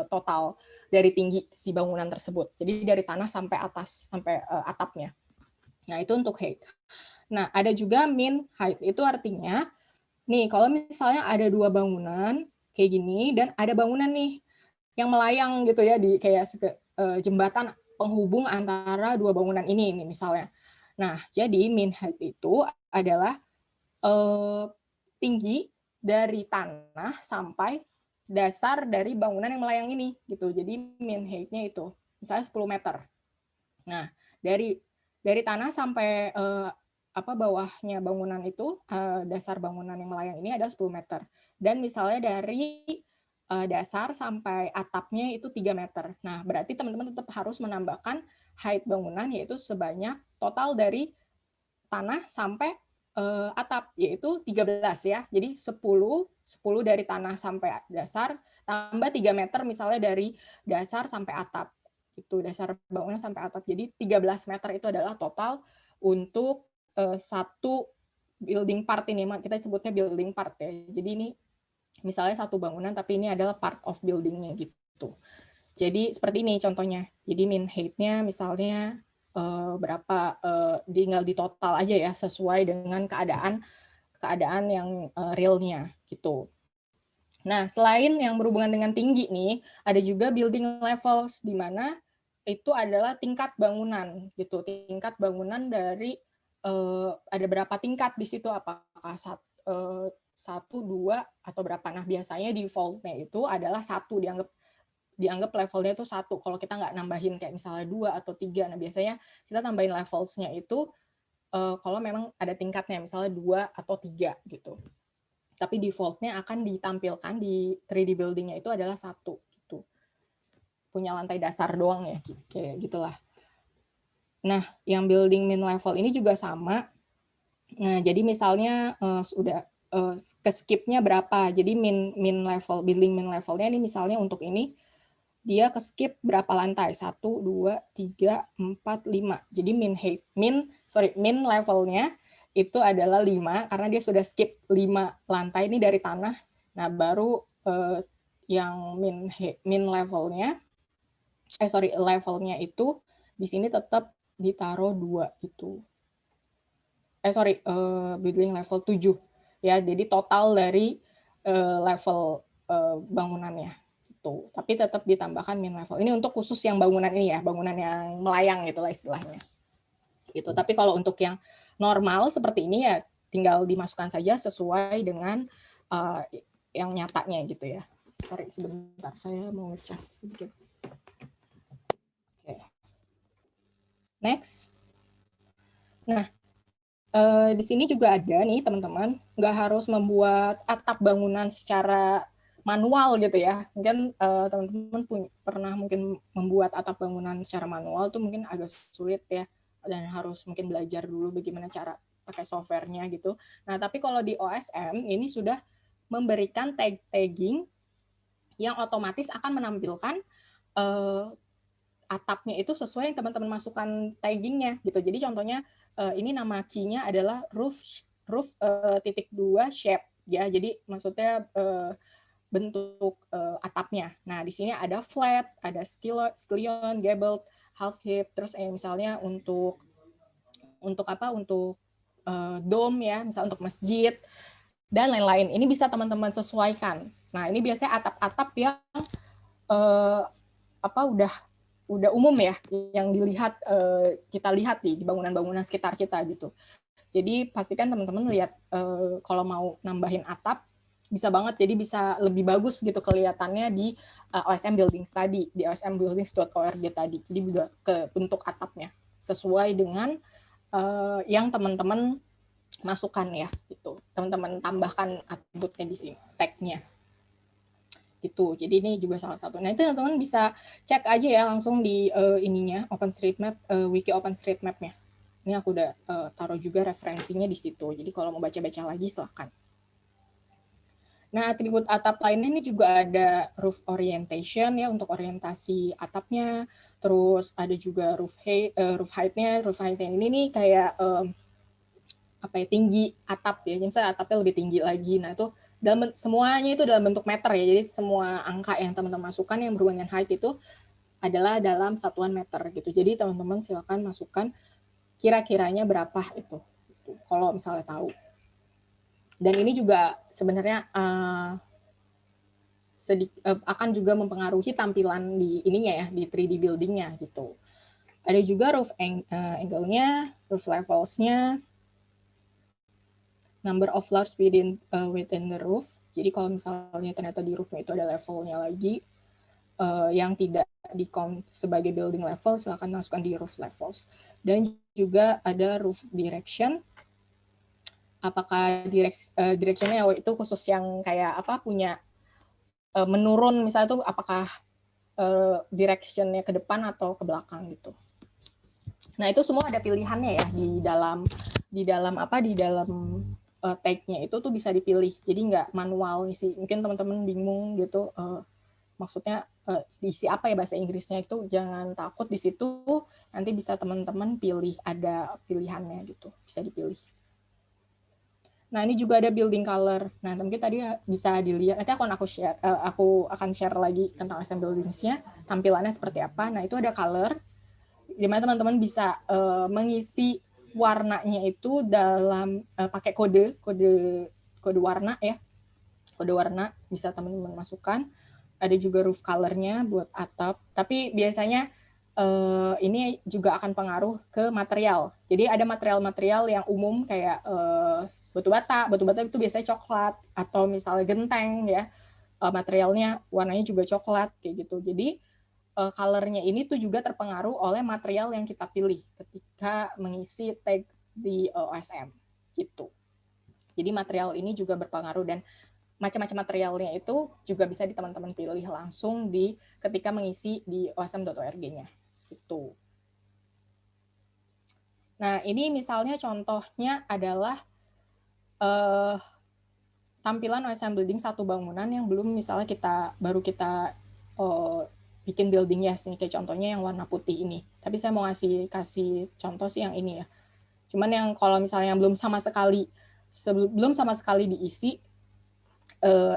total dari tinggi si bangunan tersebut. Jadi dari tanah sampai atas, sampai atapnya. Nah, itu untuk height. Nah, ada juga mean height. Itu artinya nih kalau misalnya ada 2 bangunan kayak gini dan ada bangunan nih yang melayang gitu ya di kayak jembatan penghubung antara 2 bangunan ini misalnya. Nah, jadi mean height itu adalah tinggi dari tanah sampai dasar dari bangunan yang melayang ini gitu. Jadi mean height-nya itu misalnya 10 meter. Nah, dari tanah sampai bawahnya bangunan itu, dasar bangunan yang melayang ini adalah 10 meter. Dan misalnya dari dasar sampai atapnya itu 3 meter. Nah, berarti teman-teman tetap harus menambahkan height bangunan, yaitu sebanyak total dari tanah sampai atap, yaitu 13 ya. Jadi 10 dari tanah sampai dasar, tambah 3 meter misalnya dari dasar sampai atap. Itu dasar bangunan sampai atap. Jadi 13 meter itu adalah total untuk satu building part ini. Kita sebutnya building part ya. Jadi ini misalnya satu bangunan, tapi ini adalah part of building-nya gitu. Jadi seperti ini contohnya. Jadi min height-nya misalnya berapa, tinggal di total aja ya, sesuai dengan keadaan yang realnya gitu. Nah, selain yang berhubungan dengan tinggi nih, ada juga building levels, di mana itu adalah tingkat bangunan gitu. Tingkat bangunan dari ada berapa tingkat di situ, apakah satu, dua, atau berapa. Nah, biasanya default-nya itu adalah satu, dianggap levelnya itu satu. Kalau kita nggak nambahin kayak misalnya 2 atau 3, nah biasanya kita tambahin levelsnya itu kalau memang ada tingkatnya, misalnya 2 atau 3 gitu. Tapi default-nya akan ditampilkan di 3D building-nya itu adalah satu gitu. Punya lantai dasar doang ya, kayak gitulah. Nah, yang building min level ini juga sama. Nah, jadi misalnya sudah ke skip-nya berapa. Jadi min level, building min level-nya ini misalnya untuk ini dia ke skip berapa lantai? 1, 2, 3, 4, 5. Jadi min levelnya itu adalah 5 karena dia sudah skip 5 lantai ini dari tanah. Nah, baru yang min levelnya levelnya itu di sini tetap ditaruh 2 itu. Building level 7 ya. Jadi total dari level bangunannya gitu. Tapi tetap ditambahkan min level. Ini untuk khusus yang bangunan ini ya, bangunan yang melayang gitulah istilahnya. Gitu. Tapi kalau untuk yang normal seperti ini ya tinggal dimasukkan saja sesuai dengan yang nyatanya gitu ya. Sorry sebentar, saya mau ngecas sedikit. Oke. Next. Nah, di sini juga ada nih teman-teman, nggak harus membuat atap bangunan secara manual gitu ya. Mungkin teman-teman pernah mungkin membuat atap bangunan secara manual tuh mungkin agak sulit ya, dan harus mungkin belajar dulu bagaimana cara pakai softwarenya gitu. Nah, tapi kalau di OSM ini sudah memberikan tagging yang otomatis akan menampilkan atapnya itu sesuai yang teman-teman masukkan taggingnya gitu. Jadi contohnya ini nama key-nya adalah roof titik 2 shape ya. Jadi maksudnya bentuk atapnya. Nah, di sini ada flat, ada skillion, gabled, half hip, terus misalnya untuk apa? Untuk dome ya, misalnya untuk masjid dan lain-lain. Ini bisa teman-teman sesuaikan. Nah, ini biasanya atap-atap yang udah umum ya, yang dilihat kita lihat di bangunan-bangunan sekitar kita gitu. Jadi pastikan teman-teman lihat kalau mau nambahin atap bisa banget, jadi bisa lebih bagus gitu kelihatannya di OSM Buildings tadi, di osmbuildings.org tadi. Jadi udah ke bentuk atapnya sesuai dengan yang teman-teman masukkan ya gitu. Teman-teman tambahkan atributnya di sini, tag-nya. Itu. Jadi ini juga salah satu. Nah, itu teman-teman bisa cek aja ya langsung di ininya OpenStreetMap, wiki OpenStreetMap-nya. Ini aku udah taruh juga referensinya di situ. Jadi kalau mau baca-baca lagi silahkan. Nah, atribut atap lainnya ini juga ada roof orientation ya untuk orientasi atapnya. Terus ada juga roof height-nya. Roof height-nya ini nih kayak tinggi atap ya. Jadi misalnya atapnya lebih tinggi lagi. Nah, itu semuanya itu dalam bentuk meter ya. Jadi semua angka yang teman-teman masukkan yang berhubungan dengan height itu adalah dalam satuan meter gitu. Jadi teman-teman silakan masukkan kira-kiranya berapa itu. Kalau misalnya tahu. Dan ini juga sebenarnya akan juga mempengaruhi tampilan di ininya ya, di 3D building-nya gitu. Ada juga roof angle-nya, roof levels-nya, number of floors within the roof. Jadi kalau misalnya ternyata di roof-nya itu ada levelnya lagi yang tidak di-count sebagai building level, silakan masukkan di roof levels. Dan juga ada roof direction. Apakah direction-nya itu khusus yang kayak punya menurun, misalnya tuh apakah direction-nya ke depan atau ke belakang gitu. Nah, itu semua ada pilihannya ya di dalam tag-nya itu tuh bisa dipilih. Jadi nggak manual sih. Mungkin teman-teman bingung gitu, maksudnya diisi apa ya bahasa Inggrisnya, itu jangan takut, di situ nanti bisa teman-teman pilih, ada pilihannya gitu, bisa dipilih. Nah, ini juga ada building color. Nah, mungkin tadi bisa dilihat, nanti aku akan share lagi tentang SM Buildings-nya, tampilannya seperti apa. Nah, itu ada color, di mana teman-teman bisa mengisi warnanya itu dalam pakai kode warna ya. Kode warna bisa teman-teman masukkan. Ada juga roof color-nya buat atap. Tapi biasanya ini juga akan pengaruh ke material. Jadi ada material-material yang umum kayak batu bata itu biasanya coklat, atau misalnya genteng ya, materialnya warnanya juga coklat kayak gitu. Jadi color-nya ini tuh juga terpengaruh oleh material yang kita pilih ketika mengisi tag di OSM gitu. Jadi material ini juga berpengaruh, dan macam-macam materialnya itu juga bisa teman-teman pilih langsung ketika mengisi di osm.org-nya gitu. Nah, ini misalnya contohnya adalah tampilan OSM building satu bangunan yang belum misalnya baru kita bikin building ya, sih kayak contohnya yang warna putih ini. Tapi saya mau kasih contoh sih yang ini ya. Cuman yang kalau misalnya yang belum sama sekali diisi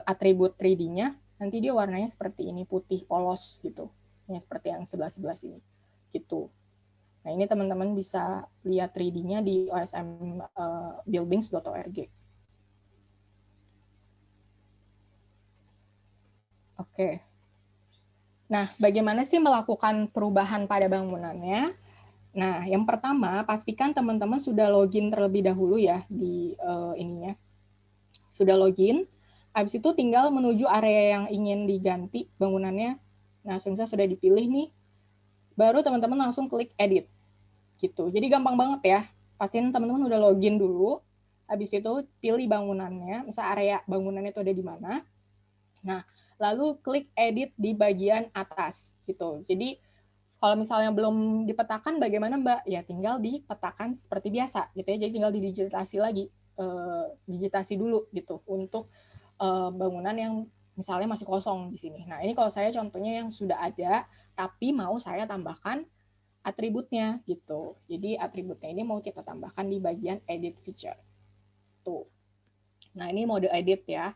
atribut 3D-nya, nanti dia warnanya seperti ini, putih polos gitu. Ya, seperti yang sebelah-sebelah sini gitu. Nah, ini teman-teman bisa lihat 3D-nya di osmbuildings.org. Oke. Nah, bagaimana sih melakukan perubahan pada bangunannya? Nah, yang pertama, pastikan teman-teman sudah login terlebih dahulu ya di ininya. Sudah login, habis itu tinggal menuju area yang ingin diganti bangunannya. Nah, misalnya sudah dipilih nih, baru teman-teman langsung klik edit. Gitu. Jadi gampang banget ya. Pastiin teman-teman udah login dulu, habis itu pilih bangunannya, misal area bangunannya itu ada di mana. Nah, lalu klik edit di bagian atas gitu. Jadi kalau misalnya belum dipetakan bagaimana Mbak? Ya tinggal dipetakan seperti biasa gitu ya. Jadi tinggal didigitasi lagi, digitasi dulu gitu untuk bangunan yang misalnya masih kosong di sini. Nah, ini kalau saya contohnya yang sudah ada, tapi mau saya tambahkan atributnya gitu. Jadi atributnya ini mau kita tambahkan di bagian edit feature. Tuh. Nah, ini mode edit ya.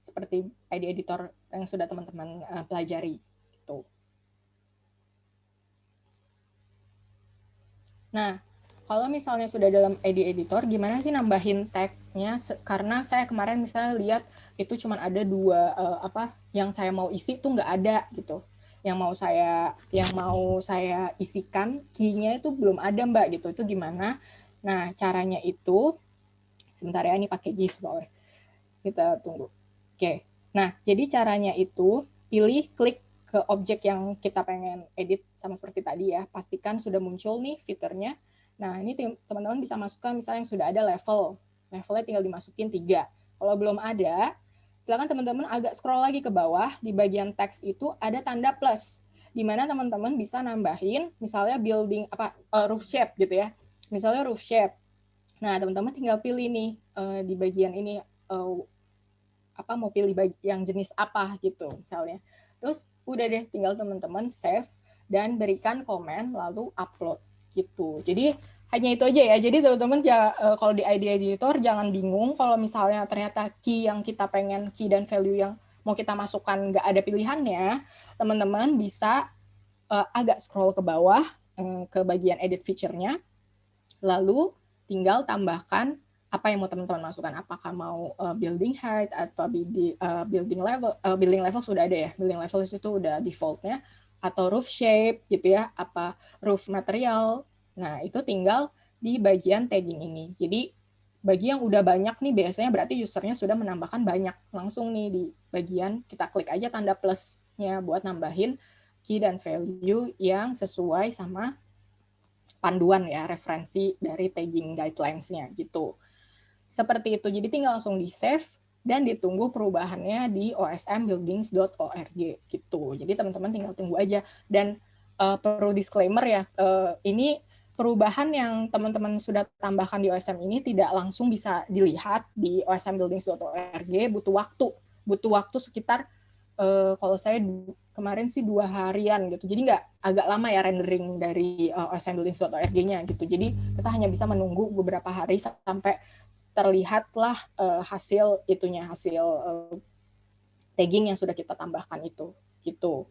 Seperti ID editor yang sudah teman-teman pelajari gitu. Nah, kalau misalnya sudah dalam ID editor, gimana sih nambahin tag-nya? Karena saya kemarin misalnya lihat itu cuma ada dua yang saya mau isi tuh nggak ada gitu. Yang mau saya isikan key-nya itu belum ada Mbak gitu. Itu gimana? Nah, caranya itu sebentar ya, ini pakai GIF soalnya. Kita tunggu. Oke. Nah, jadi caranya itu klik ke objek yang kita pengen edit sama seperti tadi ya. Pastikan sudah muncul nih fiturnya. Nah, ini teman-teman bisa masukkan misalnya yang sudah ada level. Levelnya tinggal dimasukin 3. Kalau belum ada, silakan teman-teman agak scroll lagi ke bawah. Di bagian teks itu ada tanda plus, di mana teman-teman bisa nambahin misalnya building roof shape gitu ya. Misalnya roof shape. Nah, teman-teman tinggal pilih nih di bagian ini mau pilih yang jenis apa gitu misalnya. Terus udah deh tinggal teman-teman save dan berikan komen lalu upload gitu. Jadi hanya itu aja ya. Jadi teman-teman kalau di ID editor jangan bingung kalau misalnya ternyata key yang kita pengen, key dan value yang mau kita masukkan nggak ada pilihannya, teman-teman bisa agak scroll ke bawah ke bagian edit feature-nya, lalu tinggal tambahkan apa yang mau teman-teman masukkan, apakah mau building height atau building level. Building level sudah ada ya, building level itu udah defaultnya, atau roof shape gitu ya, apa roof material. Nah, itu tinggal di bagian tagging ini. Jadi bagi yang udah banyak nih, biasanya berarti usernya sudah menambahkan banyak. Langsung nih di bagian kita klik aja tanda plusnya buat nambahin key dan value yang sesuai sama panduan ya, referensi dari tagging guidelines-nya gitu. Seperti itu. Jadi tinggal langsung di save, dan ditunggu perubahannya di osmbuildings.org gitu. Jadi teman-teman tinggal tunggu aja. Dan perlu disclaimer ya, ini perubahan yang teman-teman sudah tambahkan di OSM ini tidak langsung bisa dilihat di osmbuildings.org, butuh waktu sekitar kalau saya kemarin sih 2 harian gitu. Jadi agak lama ya rendering dari osmbuildings.org-nya gitu. Jadi kita hanya bisa menunggu beberapa hari sampai terlihatlah hasil tagging yang sudah kita tambahkan itu gitu.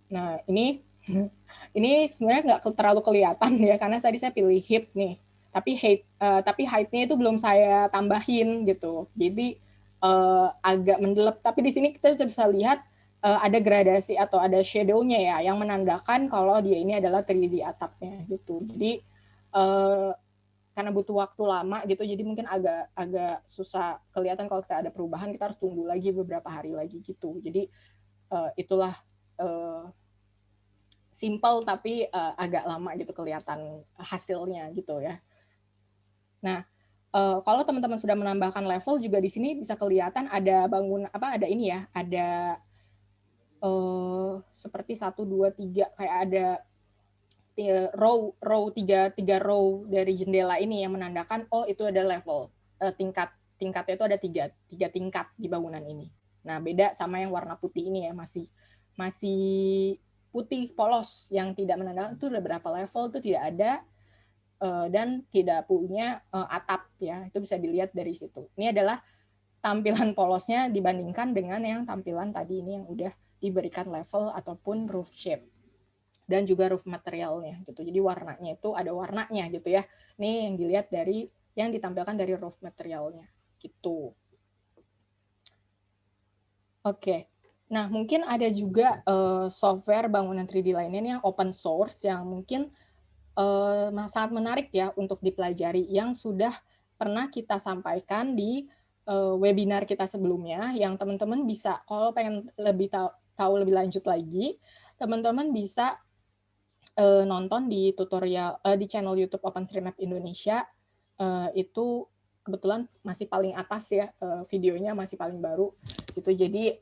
Nah ini sebenarnya nggak terlalu kelihatan ya karena tadi saya pilih hip nih, tapi height-nya itu belum saya tambahin gitu, jadi agak mendelep. Tapi di sini kita bisa lihat ada gradasi atau ada shadow-nya ya yang menandakan kalau dia ini adalah 3D atapnya gitu. Jadi karena butuh waktu lama gitu, jadi mungkin agak susah kelihatan kalau kita ada perubahan, kita harus tunggu lagi beberapa hari lagi gitu. Jadi itulah simple tapi agak lama gitu kelihatan hasilnya gitu ya. Nah, kalau teman-teman sudah menambahkan level juga di sini bisa kelihatan ada ada ini ya, ada seperti 1 2 3 kayak ada tiga row dari jendela ini yang menandakan oh itu ada level, tingkatnya itu ada tiga tingkat di bangunan ini. Nah, beda sama yang warna putih ini ya, masih putih polos yang tidak menandakan itu ada berapa level, itu tidak ada dan tidak punya atap ya. Itu bisa dilihat dari situ. Ini adalah tampilan polosnya dibandingkan dengan yang tampilan tadi ini yang udah diberikan level ataupun roof shape dan juga roof materialnya gitu. Jadi warnanya itu ada warnanya gitu ya. Ini yang dilihat dari yang ditampilkan dari roof materialnya gitu. Oke. Nah, mungkin ada juga software bangunan 3D lainnya yang open source yang mungkin sangat menarik ya untuk dipelajari, yang sudah pernah kita sampaikan di webinar kita sebelumnya, yang teman-teman bisa kalau pengen lebih tahu lebih lanjut lagi, teman-teman bisa nonton di tutorial di channel YouTube OpenStreetMap Indonesia. Itu kebetulan masih paling atas ya, videonya masih paling baru gitu. Jadi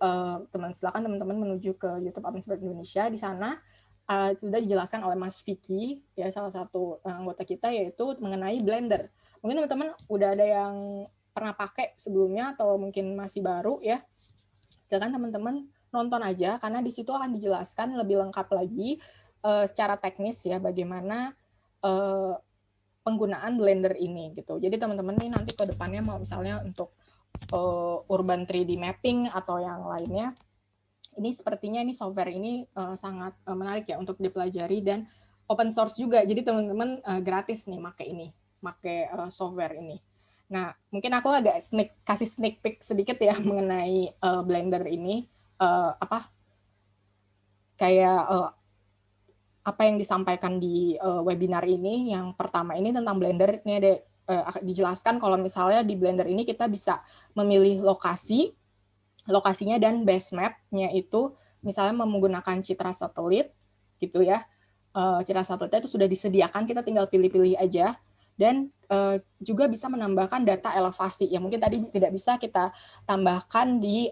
silakan teman-teman menuju ke YouTube OpenStreetMap Indonesia. Di sana sudah dijelaskan oleh Mas Vicky ya, salah satu anggota kita, yaitu mengenai Blender. Mungkin teman-teman udah ada yang pernah pakai sebelumnya atau mungkin masih baru ya. Silakan teman-teman nonton aja karena di situ akan dijelaskan lebih lengkap lagi secara teknis ya bagaimana penggunaan Blender ini gitu. Jadi teman-teman nih nanti ke depannya mau misalnya untuk urban 3D mapping atau yang lainnya, ini sepertinya ini software ini sangat menarik ya untuk dipelajari dan open source juga. Jadi teman-teman gratis nih pakai software ini. Nah, mungkin aku agak kasih sneak peek sedikit ya mengenai Blender ini, apa yang disampaikan di webinar ini. Yang pertama ini tentang Blender, ini ada dijelaskan kalau misalnya di Blender ini kita bisa memilih lokasinya dan base map-nya itu misalnya menggunakan citra satelit gitu ya. Citra satelitnya itu sudah disediakan, kita tinggal pilih-pilih aja. Dan juga bisa menambahkan data elevasi yang mungkin tadi tidak bisa kita tambahkan di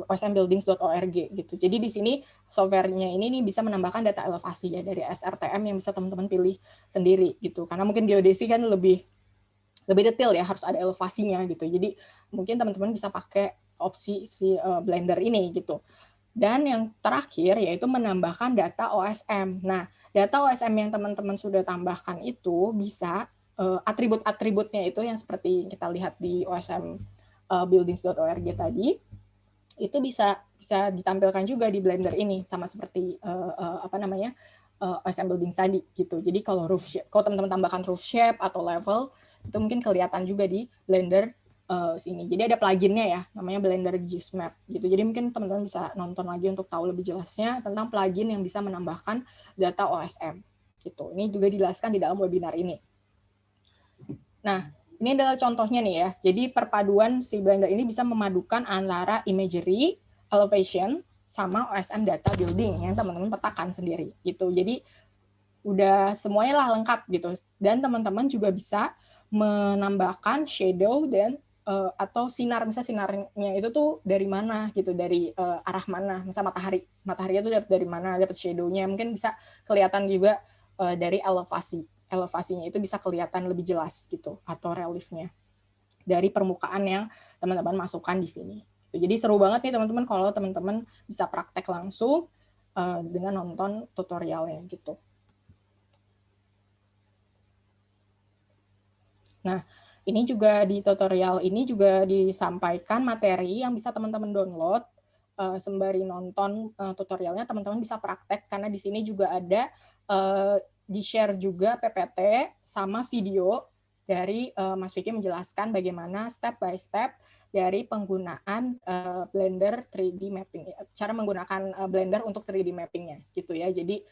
osmbuildings.org gitu. Jadi di sini softwarenya ini bisa menambahkan data elevasi ya dari SRTM yang bisa teman-teman pilih sendiri gitu. Karena mungkin geodesi kan lebih detail ya, harus ada elevasinya gitu. Jadi mungkin teman-teman bisa pakai opsi si Blender ini gitu. Dan yang terakhir yaitu menambahkan data OSM. Nah, data OSM yang teman-teman sudah tambahkan itu bisa atribut-atributnya itu yang seperti kita lihat di osmbuildings.org tadi, itu bisa ditampilkan juga di Blender ini sama seperti OSM Buildings tadi gitu. Jadi kalau teman-teman tambahkan roof shape atau level itu mungkin kelihatan juga di Blender sini. Jadi ada pluginnya ya, namanya Blender GIS Map gitu. Jadi mungkin teman-teman bisa nonton lagi untuk tahu lebih jelasnya tentang plugin yang bisa menambahkan data OSM gitu. Ini juga dijelaskan di dalam webinar ini. Nah, ini adalah contohnya nih ya. Jadi perpaduan si Blender ini bisa memadukan antara imagery, elevation, sama OSM data building yang teman-teman petakan sendiri gitu. Jadi udah semuanya lah lengkap gitu. Dan teman-teman juga bisa menambahkan shadow dan atau sinar, misalnya sinarnya itu tuh dari mana gitu, dari arah mana, misalnya matahari itu dari mana, dapat shadow-nya, mungkin bisa kelihatan juga dari elevasinya itu bisa kelihatan lebih jelas gitu, atau reliefnya dari permukaan yang teman-teman masukkan di sini. Jadi seru banget nih teman-teman kalau teman-teman bisa praktek langsung dengan nonton tutorialnya gitu. Nah, ini juga di tutorial ini juga disampaikan materi yang bisa teman-teman download sembari nonton tutorialnya, teman-teman bisa praktek karena di sini juga ada di-share juga PPT sama video dari Mas Vicky menjelaskan bagaimana step by step dari penggunaan Blender 3D mapping, cara menggunakan Blender untuk 3D mappingnya gitu ya. Jadi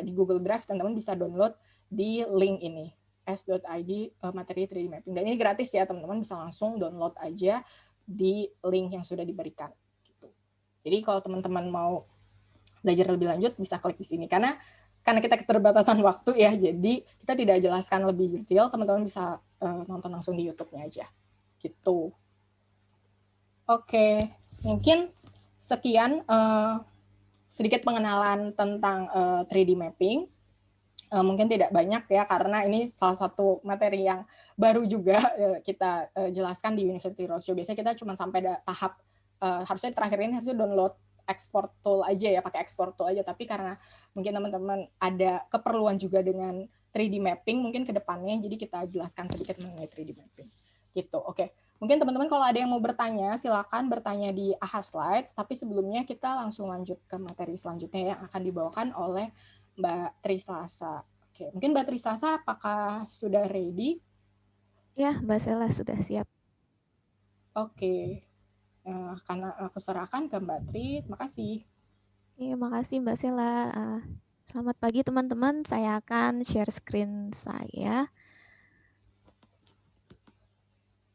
di Google Drive teman-teman bisa download di link ini s.id materi 3D mapping. Dan ini gratis ya teman-teman, bisa langsung download aja di link yang sudah diberikan. Gitu. Jadi kalau teman-teman mau belajar lebih lanjut bisa klik di sini karena kita keterbatasan waktu ya, jadi kita tidak jelaskan lebih detail, teman-teman bisa nonton langsung di YouTube-nya aja. Gitu. Oke, mungkin sekian sedikit pengenalan tentang 3D mapping. Mungkin tidak banyak ya karena ini salah satu materi yang baru juga kita jelaskan di University Roadshow. Biasanya kita cuma sampai tahap harusnya terakhir ini harusnya download export tool aja ya, pakai export tool aja, tapi karena mungkin teman-teman ada keperluan juga dengan 3D mapping mungkin ke depannya, jadi kita jelaskan sedikit mengenai 3D mapping. Gitu. Oke. Mungkin teman-teman kalau ada yang mau bertanya, silakan bertanya di AHA Slides, tapi sebelumnya kita langsung lanjut ke materi selanjutnya yang akan dibawakan oleh Mbak Trislasa. Oke, mungkin Mbak Trislasa apakah sudah ready? Ya, Mbak Sela sudah siap. Oke, karena aku serahkan ke Mbak Tri, terima kasih. Terima kasih Mbak Sela. Selamat pagi teman-teman, saya akan share screen saya.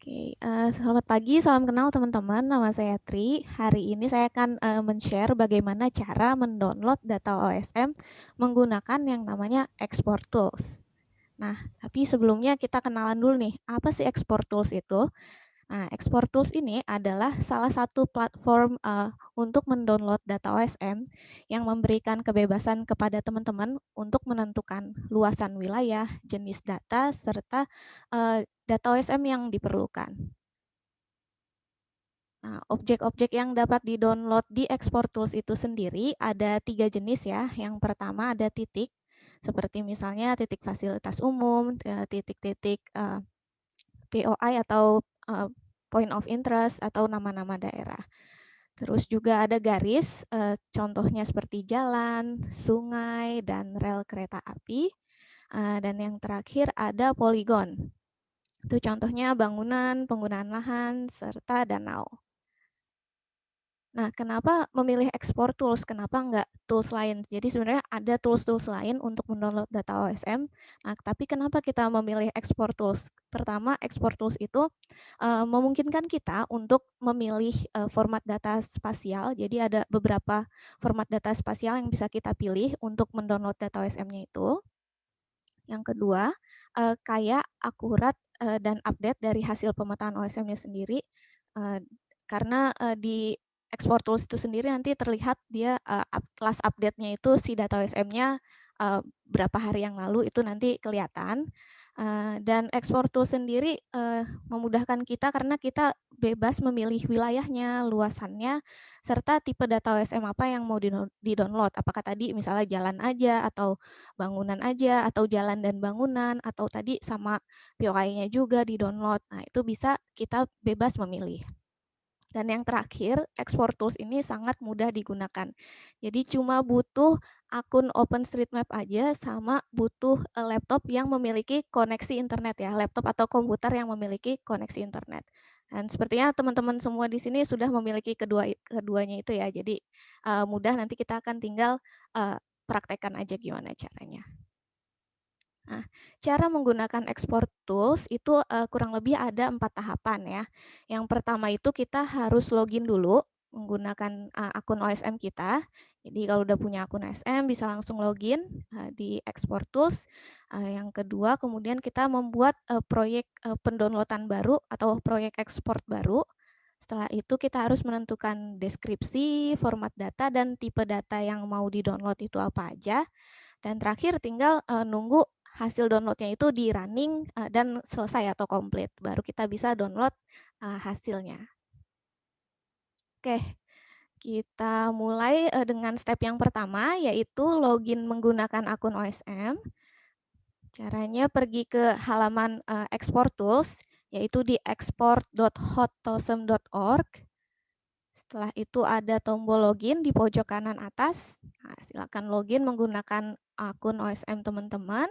Oke, selamat pagi, salam kenal teman-teman. Nama saya Tri. Hari ini saya akan men-share bagaimana cara mendownload data OSM menggunakan yang namanya Export Tools. Nah, tapi sebelumnya kita kenalan dulu nih, apa sih Export Tools itu? Nah, Export Tools ini adalah salah satu platform untuk mendownload data OSM yang memberikan kebebasan kepada teman-teman untuk menentukan luasan wilayah, jenis data, serta data OSM yang diperlukan. Nah, objek-objek yang dapat di-download di Export Tools itu sendiri ada 3 jenis ya. Yang pertama ada titik, seperti misalnya titik fasilitas umum, titik-titik POI atau point of interest atau nama-nama daerah. Terus juga ada garis, contohnya seperti jalan, sungai, dan rel kereta api. Dan yang terakhir ada poligon. Itu contohnya bangunan, penggunaan lahan, serta danau. Nah, kenapa memilih Export Tools? Kenapa enggak tools lain? Jadi sebenarnya ada tools-tools lain untuk mendownload data OSM. Nah, tapi kenapa kita memilih Export Tools? Pertama, Export Tools itu memungkinkan kita untuk memilih format data spasial. Jadi ada beberapa format data spasial yang bisa kita pilih untuk mendownload data OSM-nya itu. Yang kedua, kaya, akurat, dan update dari hasil pemetaan OSM-nya sendiri. Karena di Export Tools itu sendiri nanti terlihat dia last update-nya itu si data OSM-nya berapa hari yang lalu itu nanti kelihatan. Dan Export Tools sendiri memudahkan kita karena kita bebas memilih wilayahnya, luasannya, serta tipe data OSM apa yang mau di-download. Apakah tadi misalnya jalan aja, atau bangunan aja, atau jalan dan bangunan, atau tadi sama POI-nya juga di-download. Nah, itu bisa kita bebas memilih. Dan yang terakhir, Export Tools ini sangat mudah digunakan. Jadi cuma butuh akun OpenStreetMap aja sama butuh laptop yang memiliki koneksi internet ya, laptop atau komputer yang memiliki koneksi internet. Dan sepertinya teman-teman semua di sini sudah memiliki keduanya itu ya. Jadi mudah, nanti kita akan tinggal praktekkan aja gimana caranya. Nah, cara menggunakan Export Tools itu kurang lebih ada 4 tahapan ya. Yang pertama itu kita harus login dulu menggunakan akun OSM kita. Jadi kalau udah punya akun OSM bisa langsung login di Export Tools. Yang kedua, kemudian kita membuat proyek pendownloadan baru atau proyek ekspor baru. Setelah itu kita harus menentukan deskripsi, format data, dan tipe data yang mau di-download itu apa aja. Dan terakhir tinggal nunggu hasil downloadnya itu di running dan selesai atau komplit. Baru kita bisa download hasilnya. Oke, kita mulai dengan step yang pertama, yaitu login menggunakan akun OSM. Caranya pergi ke halaman Export Tools, yaitu di export.hotosm.org. Setelah itu ada tombol login di pojok kanan atas. Nah, silakan login menggunakan akun OSM teman-teman.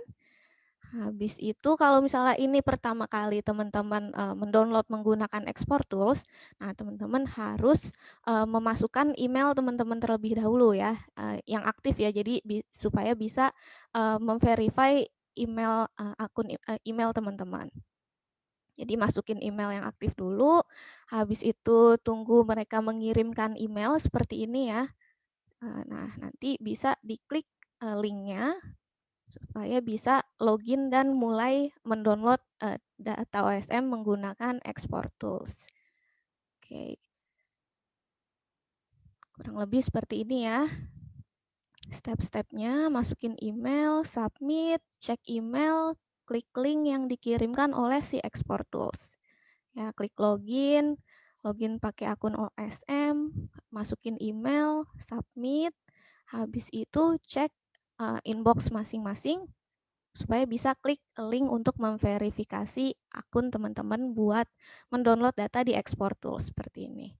Habis itu kalau misalnya ini pertama kali teman-teman mendownload menggunakan Export Tools, nah teman-teman harus memasukkan email teman-teman terlebih dahulu ya, yang aktif ya, jadi supaya bisa memverify email email teman-teman. Jadi masukin email yang aktif dulu, habis itu tunggu mereka mengirimkan email seperti ini ya. Nah nanti bisa diklik linknya supaya bisa login dan mulai mendownload data OSM menggunakan Export Tools. Oke, kurang lebih seperti ini ya. Step-stepnya, masukin email, submit, cek email, klik link yang dikirimkan oleh si Export Tools. Ya, klik login, login pakai akun OSM, masukin email, submit, habis itu cek inbox masing-masing supaya bisa klik link untuk memverifikasi akun teman-teman buat mendownload data di Export Tools seperti ini.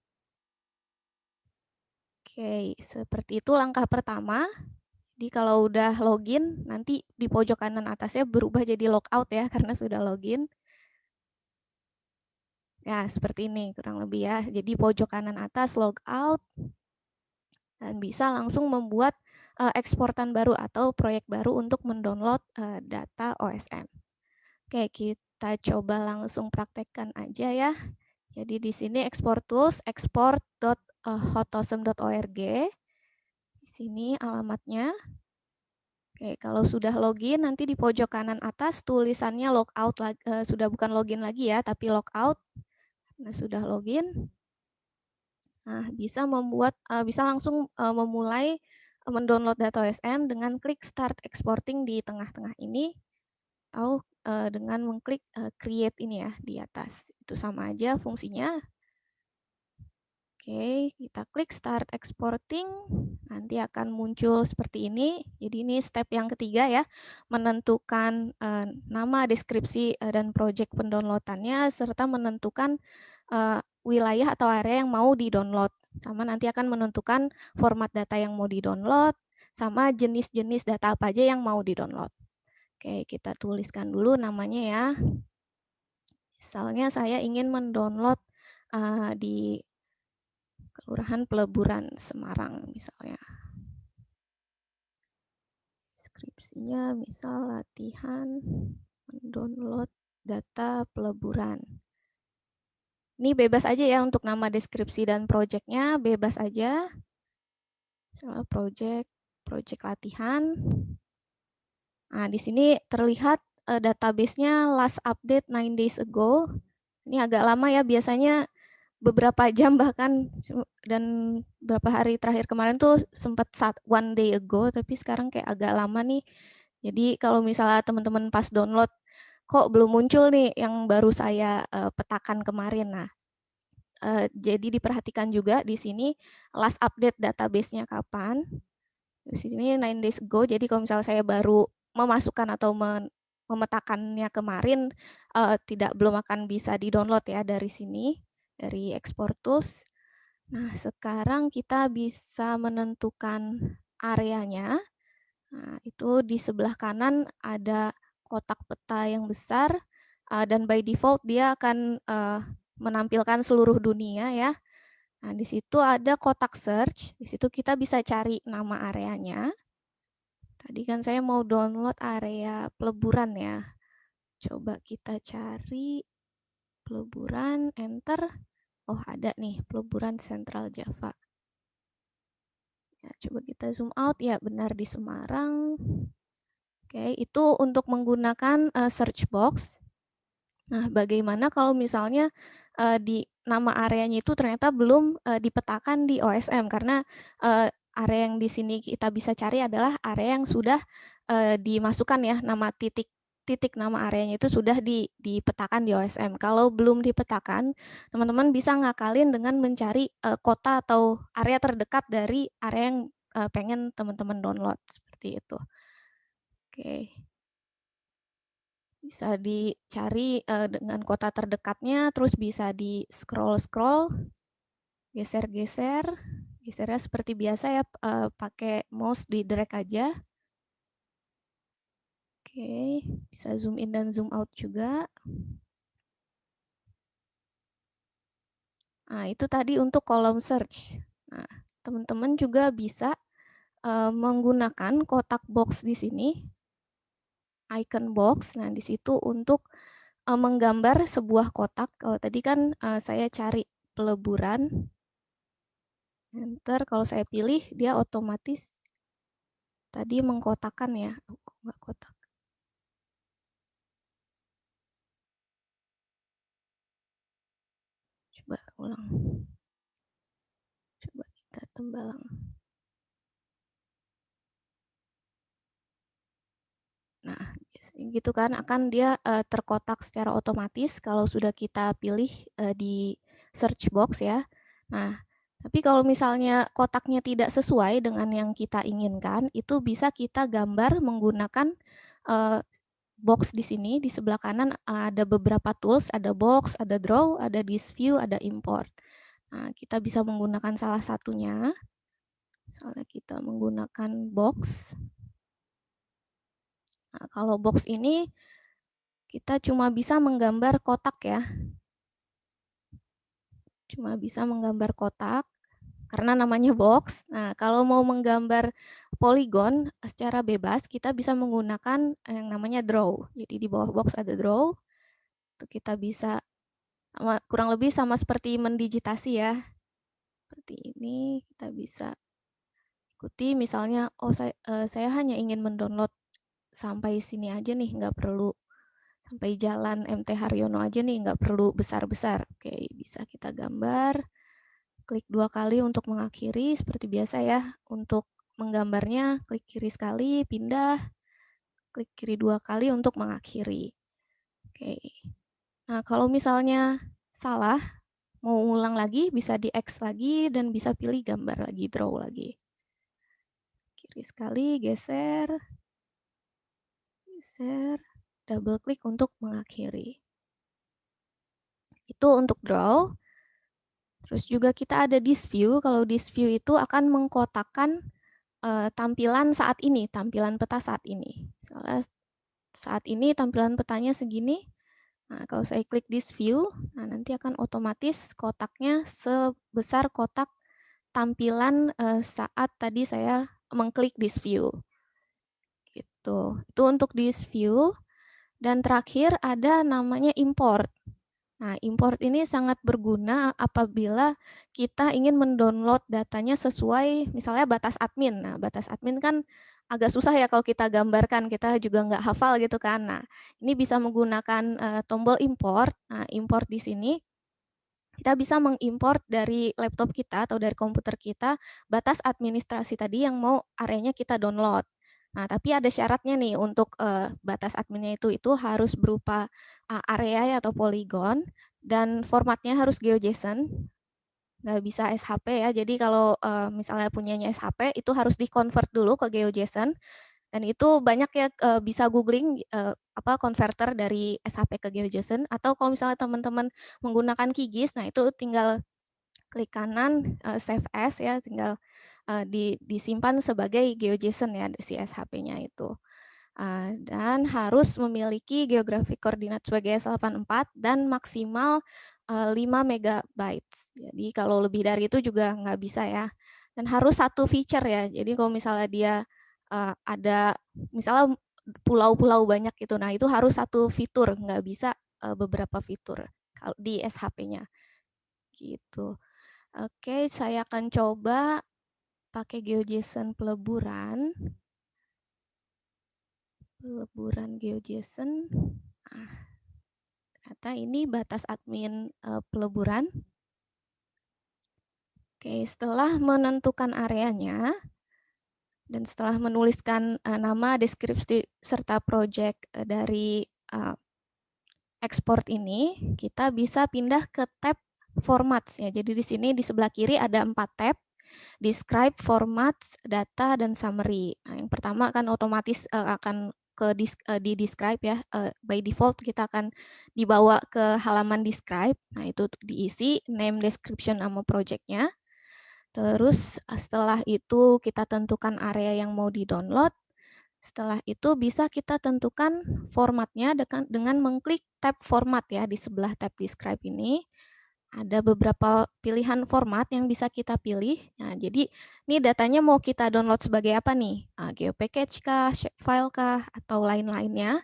Oke, seperti itu langkah pertama. Jadi kalau udah login, nanti di pojok kanan atasnya berubah jadi logout ya, karena sudah login. Ya, seperti ini kurang lebih ya. Jadi pojok kanan atas logout, dan bisa langsung membuat eksportan baru atau proyek baru untuk mendownload data OSM. Oke, kita coba langsung praktekkan aja ya. Jadi di sini Export Tools, export.hotosm.org. Di sini alamatnya. Oke, kalau sudah login nanti di pojok kanan atas tulisannya logout, sudah bukan login lagi ya, tapi logout. Nah, sudah login. Nah, bisa langsung memulai mendownload data OSM dengan klik Start Exporting di tengah-tengah ini, atau dengan mengklik Create ini ya di atas. Itu sama aja fungsinya. Oke, kita klik Start Exporting, nanti akan muncul seperti ini. Jadi ini step yang ketiga ya, menentukan nama, deskripsi, dan project pendownloadannya, serta menentukan wilayah atau area yang mau di-download. Sama nanti akan menentukan format data yang mau di-download, sama jenis-jenis data apa aja yang mau di-download. Oke, kita tuliskan dulu namanya ya. Misalnya saya ingin mendownload di Kelurahan Peleburan, Semarang misalnya. Deskripsinya misal latihan mendownload data peleburan. Ini bebas aja ya untuk nama deskripsi dan projectnya, bebas aja. Misalnya project latihan. Nah, di sini terlihat database-nya last update 9 days ago. Ini agak lama ya, biasanya beberapa jam bahkan, dan beberapa hari terakhir kemarin tuh sempat one day ago, tapi sekarang kayak agak lama nih. Jadi kalau misalnya teman-teman pas download kok belum muncul nih yang baru saya petakan kemarin. Nah, jadi diperhatikan juga di sini last update database-nya kapan. Di sini 9 days ago, jadi kalau misalnya saya baru memasukkan atau memetakannya kemarin, belum akan bisa di-download ya dari sini, dari Export Tools. Nah, sekarang kita bisa menentukan areanya. Nah, itu di sebelah kanan ada kotak peta yang besar, dan by default dia akan menampilkan seluruh dunia ya. Nah, di situ ada kotak search, di situ kita bisa cari nama areanya. Tadi kan saya mau download area Peleburan ya. Coba kita cari Peleburan, enter. Oh, ada nih, peleburan Central Java. Ya, coba kita zoom out, ya benar di Semarang. Oke, itu untuk menggunakan search box. Nah, bagaimana kalau misalnya di nama areanya itu ternyata belum dipetakan di OSM, karena area yang di sini kita bisa cari adalah area yang sudah dimasukkan ya, nama titik nama areanya itu sudah dipetakan di OSM. Kalau belum dipetakan, teman-teman bisa ngakalin dengan mencari kota atau area terdekat dari area yang pengen teman-teman download, seperti itu. Oke. Bisa dicari dengan kota terdekatnya, terus bisa di-scroll-scroll, geser-geser, gesernya seperti biasa ya, pakai mouse di-drag aja. Oke, bisa zoom in dan zoom out juga. Nah, itu tadi untuk kolom search. Nah, teman-teman juga bisa menggunakan kotak box di sini, icon box. Nah, di situ untuk menggambar sebuah kotak. Kalau tadi kan saya cari peleburan, enter, kalau saya pilih dia otomatis tadi mengkotakkan ya. Oh, kok nggak kotak? Coba ulang. Coba kita tembalang. Nah, gitu kan akan dia terkotak secara otomatis kalau sudah kita pilih di search box ya. Nah, tapi kalau misalnya kotaknya tidak sesuai dengan yang kita inginkan, itu bisa kita gambar menggunakan box di sini. Di sebelah kanan ada beberapa tools, ada box, ada draw, ada disk view, ada import. Nah, kita bisa menggunakan salah satunya. Misalnya kita menggunakan box. Nah, kalau box ini kita cuma bisa menggambar kotak ya. Cuma bisa menggambar kotak karena namanya box. Nah, kalau mau menggambar poligon secara bebas, kita bisa menggunakan yang namanya draw. Jadi di bawah box ada draw. Itu kita bisa kurang lebih sama seperti mendigitasi ya. Seperti ini kita bisa ikuti, misalnya saya hanya ingin mendownload sampai sini aja nih, nggak perlu sampai jalan MT Haryono aja nih, nggak perlu besar-besar. Oke, bisa kita gambar, klik 2 kali untuk mengakhiri seperti biasa ya. Untuk menggambarnya klik kiri sekali, pindah, klik kiri 2 kali untuk mengakhiri. Oke. Nah, kalau misalnya salah, mau ulang lagi, bisa di X lagi dan bisa pilih gambar lagi, draw lagi. Kiri sekali, geser, geser, double klik untuk mengakhiri. Itu untuk draw. Terus juga kita ada disk view. Kalau disk view itu akan mengkotakkan tampilan saat ini, tampilan peta saat ini. Misalnya saat ini tampilan petanya segini. Nah, kalau saya klik disk view, nah nanti akan otomatis kotaknya sebesar kotak tampilan saat tadi saya mengklik disk view. Gitu. Itu untuk disk view. Dan terakhir ada namanya import. Nah, import ini sangat berguna apabila kita ingin mendownload datanya sesuai misalnya batas admin. Nah, batas admin kan agak susah ya kalau kita gambarkan, kita juga nggak hafal gitu kan. Nah, ini bisa menggunakan tombol import. Nah, import di sini kita bisa mengimport dari laptop kita atau dari komputer kita batas administrasi tadi yang mau areanya kita download. Nah, tapi ada syaratnya nih untuk batas adminnya itu harus berupa area ya atau poligon dan formatnya harus GeoJSON, nggak bisa SHP ya. Jadi kalau misalnya punyanya SHP itu harus di-convert dulu ke GeoJSON. Dan itu banyak ya bisa googling converter dari SHP ke GeoJSON, atau kalau misalnya teman-teman menggunakan QGIS, nah itu tinggal klik kanan save as ya, tinggal disimpan sebagai GeoJSON ya si SHP-nya itu. Dan harus memiliki geographic coordinate sebagai S84 dan maksimal 5 MB. Jadi kalau lebih dari itu juga nggak bisa ya. Dan harus satu feature ya. Jadi kalau misalnya dia ada misalnya pulau-pulau banyak gitu, nah itu harus satu fitur, nggak bisa beberapa fitur kalau di SHP-nya. gitu. Oke, saya akan coba pakai GeoJSON peleburan. Peleburan GeoJSON. Nah, ternyata ini batas admin peleburan. Oke, setelah menentukan areanya dan setelah menuliskan nama, deskripsi serta project dari export ini, kita bisa pindah ke tab formats ya. Jadi di sini di sebelah kiri ada 4 tab, describe, formats, data, dan summary. Nah, yang pertama kan otomatis akan di describe ya. By default kita akan dibawa ke halaman describe. Nah, itu diisi name, description, sama projectnya. Terus setelah itu kita tentukan area yang mau di-download. Setelah itu bisa kita tentukan formatnya dengan mengklik tab format ya di sebelah tab describe ini. Ada beberapa pilihan format yang bisa kita pilih. Nah, jadi ini datanya mau kita download sebagai apa nih? GeoPackage kah, shapefile kah, atau lain-lainnya.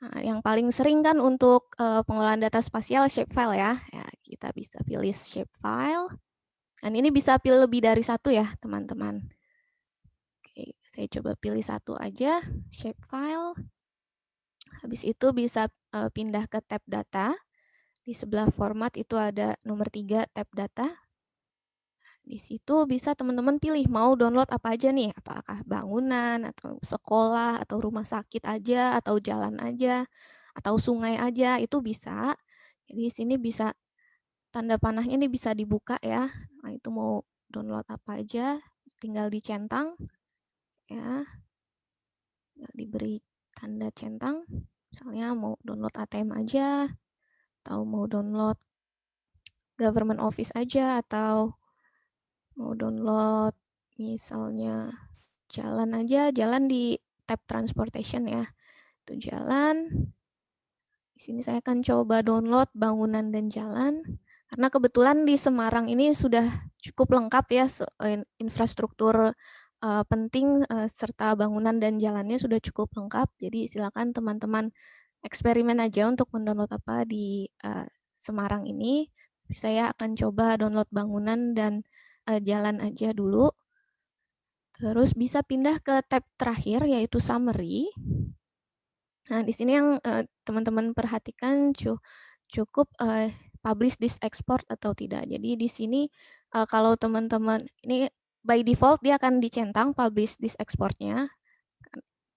Nah, yang paling sering kan untuk pengolahan data spasial shapefile ya. Ya, kita bisa pilih shapefile. Dan ini bisa pilih lebih dari satu ya, teman-teman. Oke, saya coba pilih satu aja, shapefile. Habis itu bisa pindah ke tab data. Di sebelah format itu ada nomor 3 tab data. Di situ bisa teman-teman pilih mau download apa aja nih, apakah bangunan, atau sekolah, atau rumah sakit aja, atau jalan aja, atau sungai aja, itu bisa. Jadi di sini bisa tanda panahnya ini bisa dibuka ya. Nah, itu mau download apa aja, tinggal dicentang ya. Diberi tanda centang, misalnya mau download ATM aja, atau mau download government office aja, atau mau download misalnya jalan aja, jalan di tab transportation ya. Itu jalan. Di sini saya akan coba download bangunan dan jalan. Karena kebetulan di Semarang ini sudah cukup lengkap ya infrastruktur penting serta bangunan dan jalannya sudah cukup lengkap. Jadi silakan teman-teman eksperimen aja untuk mendownload apa di Semarang ini. Saya akan coba download bangunan dan jalan aja dulu. Terus bisa pindah ke tab terakhir yaitu summary. Nah, di sini yang teman-teman perhatikan cukup publish this export atau tidak. Jadi di sini kalau teman-teman ini by default dia akan dicentang publish this exportnya.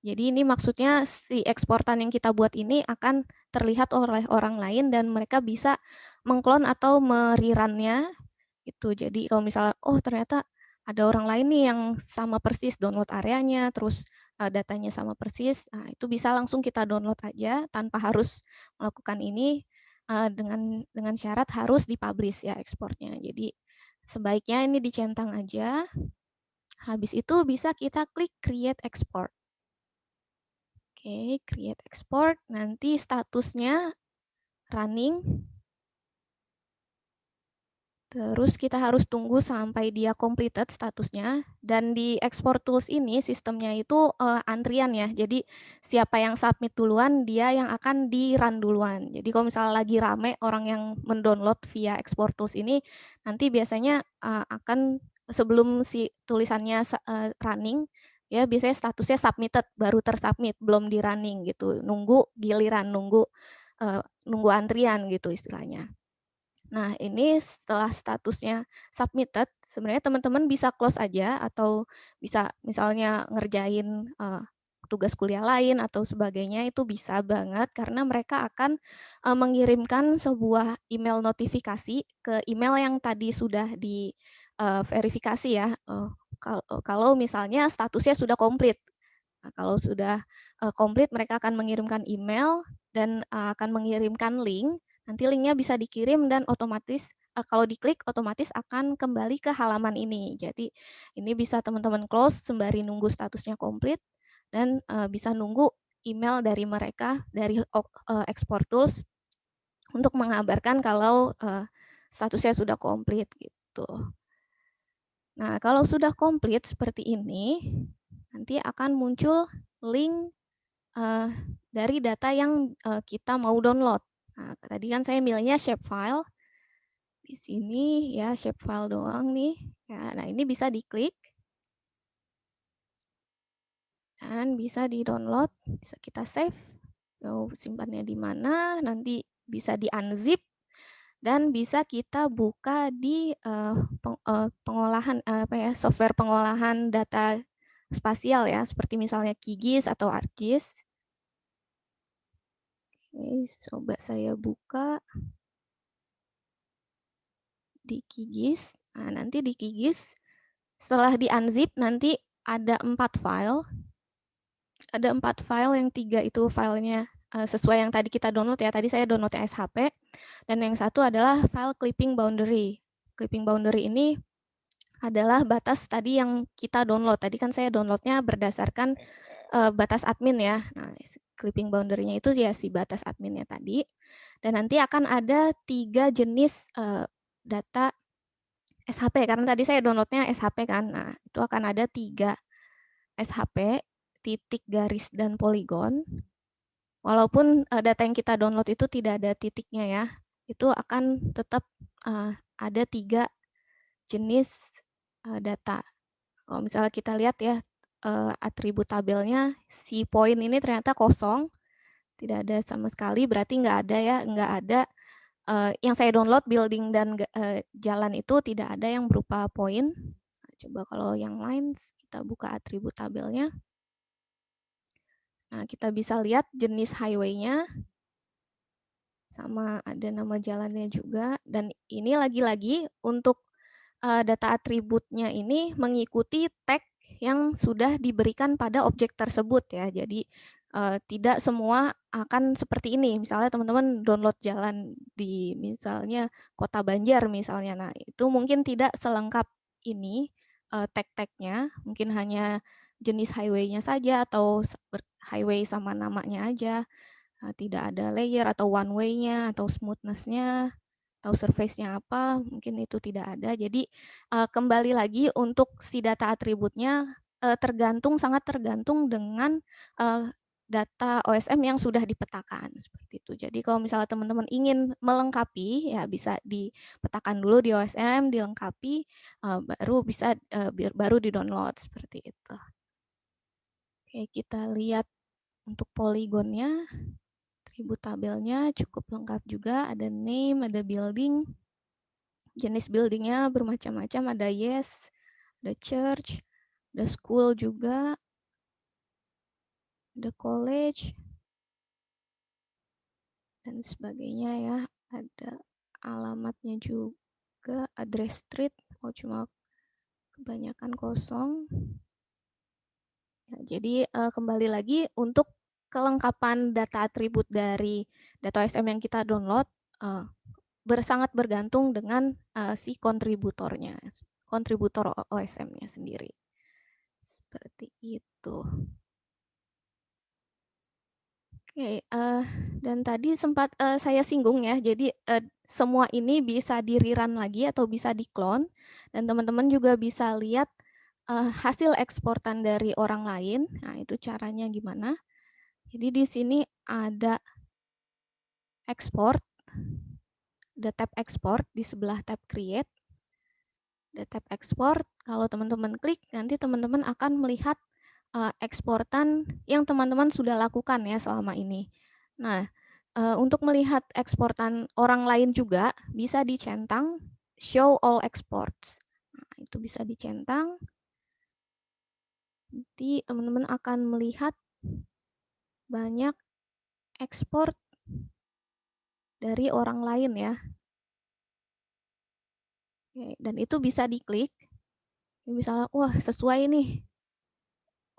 Jadi ini maksudnya si eksportan yang kita buat ini akan terlihat oleh orang lain dan mereka bisa mengklon atau mererunnya itu. Jadi kalau misalnya, oh ternyata ada orang lain nih yang sama persis download areanya, terus datanya sama persis, nah itu bisa langsung kita download aja tanpa harus melakukan ini dengan syarat harus dipublish ya ekspornya. Jadi sebaiknya ini dicentang aja. Habis itu bisa kita klik create export. Oke, create export, nanti statusnya running. Terus kita harus tunggu sampai dia completed statusnya. Dan di export tools ini sistemnya itu antrian ya. Jadi siapa yang submit duluan, dia yang akan di-run duluan. Jadi kalau misalnya lagi rame orang yang mendownload via export tools ini, nanti biasanya akan sebelum si tulisannya running, ya biasanya statusnya submitted, baru tersubmit, belum di-running gitu. Nunggu giliran, nunggu antrian gitu istilahnya. Nah, ini setelah statusnya submitted, sebenarnya teman-teman bisa close aja atau bisa misalnya ngerjain tugas kuliah lain atau sebagainya, itu bisa banget karena mereka akan mengirimkan sebuah email notifikasi ke email yang tadi sudah di verifikasi ya. Kalau misalnya statusnya sudah komplit. Nah, kalau sudah komplit, mereka akan mengirimkan email dan akan mengirimkan link. Nanti linknya bisa dikirim dan otomatis kalau diklik otomatis akan kembali ke halaman ini. Jadi ini bisa teman-teman close sembari nunggu statusnya komplit dan bisa nunggu email dari mereka dari export tools untuk mengabarkan kalau statusnya sudah komplit gitu. Nah, kalau sudah komplit seperti ini, nanti akan muncul link dari data yang kita mau download. Nah, tadi kan saya milihnya shapefile. Di sini ya shapefile doang nih. Ya, nah ini bisa diklik dan bisa di-download, bisa kita save. Mau simpannya di mana, nanti bisa di-unzip dan bisa kita buka di pengolahan apa ya, software pengolahan data spasial ya, seperti misalnya QGIS atau ArcGIS. Oke, coba saya buka di QGIS. Nah, nanti di QGIS setelah di-unzip nanti ada 4 file. Ada 4 file, yang 3 itu filenya sesuai yang tadi kita download ya. Tadi saya downloadnya SHP, dan yang satu adalah file clipping boundary. Clipping boundary ini adalah batas tadi yang kita download. Tadi kan saya downloadnya berdasarkan batas admin ya. Nah, clipping boundary-nya itu ya si batas adminnya tadi. Dan nanti akan ada 3 jenis data SHP, karena tadi saya downloadnya SHP kan. Nah, itu akan ada 3 SHP, titik, garis, dan poligon. Walaupun data yang kita download itu tidak ada titiknya ya, itu akan tetap ada 3 jenis data. Kalau misalnya kita lihat ya, atribut tabelnya, si poin ini ternyata kosong, tidak ada sama sekali, berarti nggak ada ya, nggak ada yang saya download building dan jalan itu tidak ada yang berupa poin. Nah, coba kalau yang lain, kita buka atribut tabelnya. Nah, kita bisa lihat jenis highway-nya, sama ada nama jalannya juga, dan ini lagi-lagi untuk data atributnya ini mengikuti tag yang sudah diberikan pada objek tersebut ya. Jadi tidak semua akan seperti ini. Misalnya teman-teman download jalan di misalnya Kota Banjar misalnya. Nah, itu mungkin tidak selengkap ini tag-tagnya, mungkin hanya jenis highway-nya saja atau highway sama namanya aja. Tidak ada layer atau one way-nya atau smoothness-nya atau surface-nya apa, mungkin itu tidak ada. Jadi kembali lagi untuk si data atributnya sangat tergantung dengan data OSM yang sudah dipetakan seperti itu. Jadi kalau misalnya teman-teman ingin melengkapi ya bisa dipetakan dulu di OSM, dilengkapi, baru bisa baru di-download seperti itu. Oke, kita lihat untuk poligonnya. Atribut tabelnya cukup lengkap juga, ada name, ada building, jenis buildingnya bermacam-macam, ada yes, ada church, ada school juga, ada college, dan sebagainya ya, ada alamatnya juga, address street, oh cuma kebanyakan kosong. Ya, jadi kembali lagi untuk kelengkapan data atribut dari data OSM yang kita download sangat bergantung dengan si kontributornya, kontributor OSM-nya sendiri. Seperti itu. Oke, dan tadi sempat saya singgung ya, jadi semua ini bisa di-rerun lagi atau bisa di-clone, dan teman-teman juga bisa lihat hasil eksportan dari orang lain. Nah, itu caranya gimana? Jadi di sini ada export, ada tab export di sebelah tab create. Ada tab export, kalau teman-teman klik nanti teman-teman akan melihat eksportan yang teman-teman sudah lakukan ya selama ini. Nah, untuk melihat eksportan orang lain juga bisa dicentang show all exports. Nah, itu bisa dicentang. Nanti teman-teman akan melihat banyak ekspor dari orang lain ya. Oke, dan itu bisa diklik. Misalnya, wah sesuai nih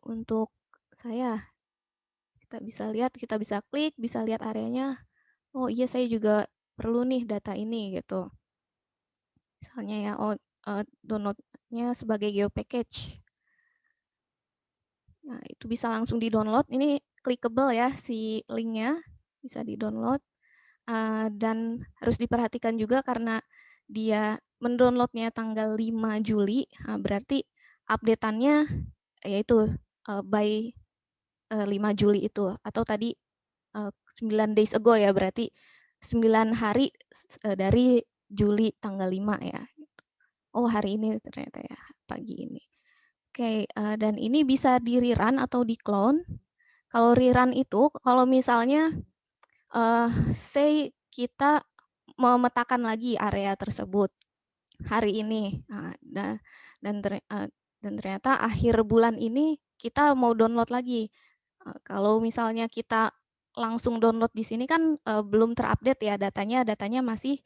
untuk saya. Kita bisa lihat, kita bisa klik, bisa lihat areanya. Oh iya, saya juga perlu nih data ini gitu. Misalnya ya, downloadnya sebagai geopackage. Nah, itu bisa langsung di-download. Ini clickable ya si linknya, bisa di-download. Dan harus diperhatikan juga karena dia mendownloadnya tanggal 5 Juli, berarti update-annya yaitu by 5 Juli itu, atau tadi 9 days ago ya, berarti 9 hari dari Juli tanggal 5 ya. Oh, hari ini ternyata ya, pagi ini. Oke, dan ini bisa di-rerun atau di-clone. Kalau rerun itu, kalau misalnya, say kita memetakan lagi area tersebut hari ini, dan ternyata akhir bulan ini kita mau download lagi. Kalau misalnya kita langsung download di sini kan, belum terupdate ya datanya masih,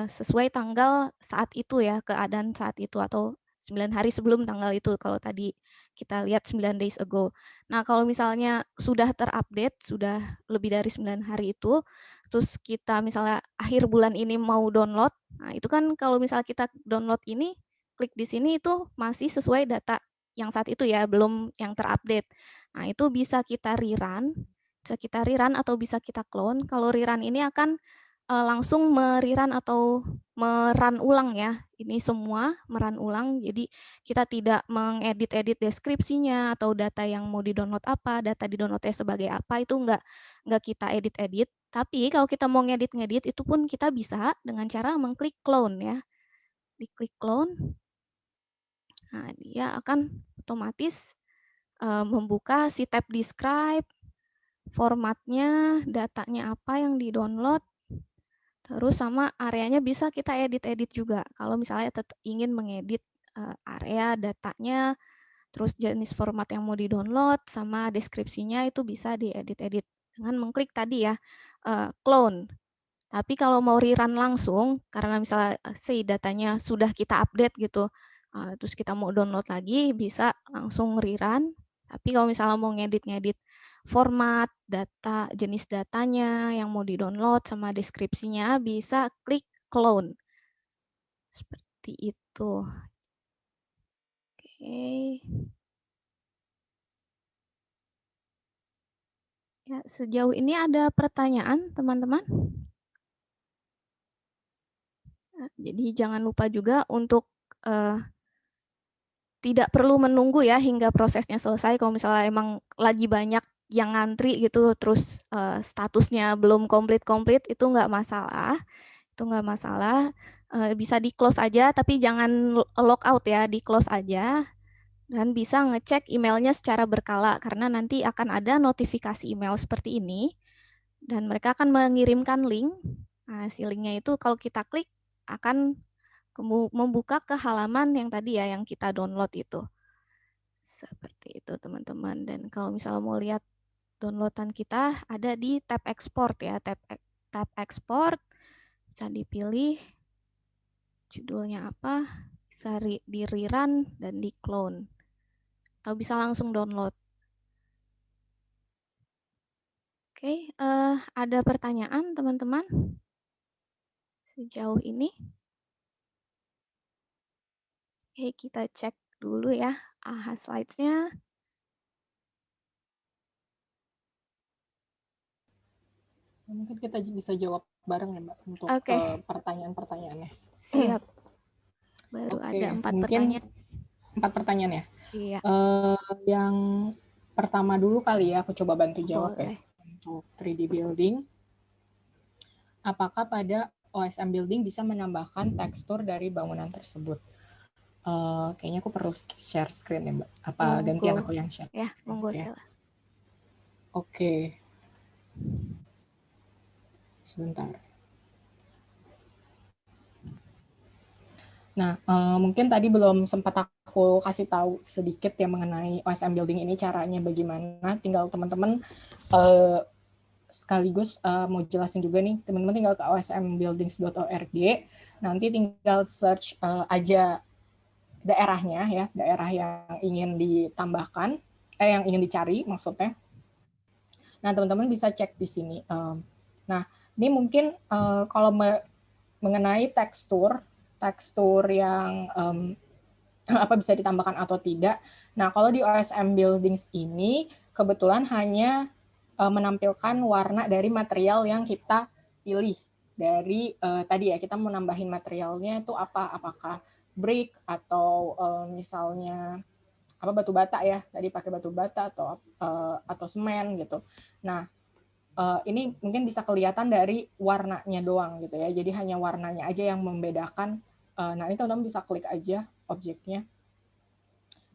sesuai tanggal saat itu ya, keadaan saat itu atau 9 hari sebelum tanggal itu kalau tadi kita lihat 9 days ago. Nah, kalau misalnya sudah terupdate, sudah lebih dari 9 hari itu, terus kita misalnya akhir bulan ini mau download, nah itu kan kalau misalnya kita download ini, klik di sini itu masih sesuai data yang saat itu ya, belum yang terupdate. Nah, itu bisa kita rerun atau bisa kita clone. Kalau rerun ini akan, langsung me-rerun atau me-run ulang ya. Ini semua me-run ulang, jadi kita tidak mengedit-edit deskripsinya atau data yang mau di-download apa, data di-download-nya sebagai apa, itu nggak kita edit-edit. Tapi kalau kita mau ngedit-ngedit, itu pun kita bisa dengan cara mengklik clone ya. Diklik clone, nah dia akan otomatis membuka si tab describe, formatnya, datanya apa yang di-download, terus sama areanya bisa kita edit-edit juga. Kalau misalnya ingin mengedit area datanya, terus jenis format yang mau di-download, sama deskripsinya itu bisa diedit-edit dengan mengklik tadi ya, clone. Tapi kalau mau rerun langsung, karena misalnya say datanya sudah kita update gitu, terus kita mau download lagi, bisa langsung rerun. Tapi kalau misalnya mau ngedit-ngedit format, data, jenis datanya yang mau di-download sama deskripsinya, bisa klik clone. Seperti itu. Oke. Ya, sejauh ini ada pertanyaan, teman-teman? Jadi jangan lupa juga untuk tidak perlu menunggu ya hingga prosesnya selesai. Kalau misalnya emang lagi banyak yang ngantri gitu, terus statusnya belum komplit-komplit, itu nggak masalah. Itu nggak masalah. Bisa di close aja, tapi jangan log out ya, di close aja. Dan bisa ngecek emailnya secara berkala, karena nanti akan ada notifikasi email seperti ini, dan mereka akan mengirimkan link. Nah, si linknya itu kalau kita klik, akan membuka ke halaman yang tadi ya, yang kita download itu. Seperti itu teman-teman. Dan kalau misalnya mau lihat downloadan kita, ada di tab export ya, tab export, bisa dipilih judulnya apa, bisa di rerun dan di clone, atau bisa langsung download. Oke, ada pertanyaan teman-teman sejauh ini? Oke, kita cek dulu ya slides-nya. Mungkin kita bisa jawab bareng ya Mbak untuk pertanyaan-pertanyaannya. Siap. Baru Oke, ada 4 mungkin pertanyaan. 4 pertanyaan ya. Iya. Yang pertama dulu kali ya, aku coba bantu jawab Boleh. ya. Untuk 3D building, apakah pada OSM building bisa menambahkan tekstur dari bangunan tersebut? Kayaknya aku perlu share screen ya Mbak. Apa Monggo. gantian aku yang share ya, screen? monggo Ya. salah. Oke. Sebentar. Nah, mungkin tadi belum sempat aku kasih tahu sedikit ya mengenai OSM building ini caranya bagaimana. Tinggal teman-teman sekaligus mau jelasin juga nih, teman-teman tinggal ke osmbuildings.org, nanti tinggal search aja daerahnya ya, daerah yang ingin ditambahkan, yang ingin dicari maksudnya. Nah, teman-teman bisa cek di sini. Nah, ini mungkin kalau mengenai tekstur yang apa bisa ditambahkan atau tidak. Nah, kalau di OSM Buildings ini kebetulan hanya menampilkan warna dari material yang kita pilih. Dari tadi ya, kita mau nambahin materialnya itu apa? Apakah brick atau misalnya apa batu bata ya, tadi pakai batu bata atau semen gitu. Nah, Ini mungkin bisa kelihatan dari warnanya doang gitu ya. Jadi hanya warnanya aja yang membedakan. Nah, ini teman-teman bisa klik aja objeknya.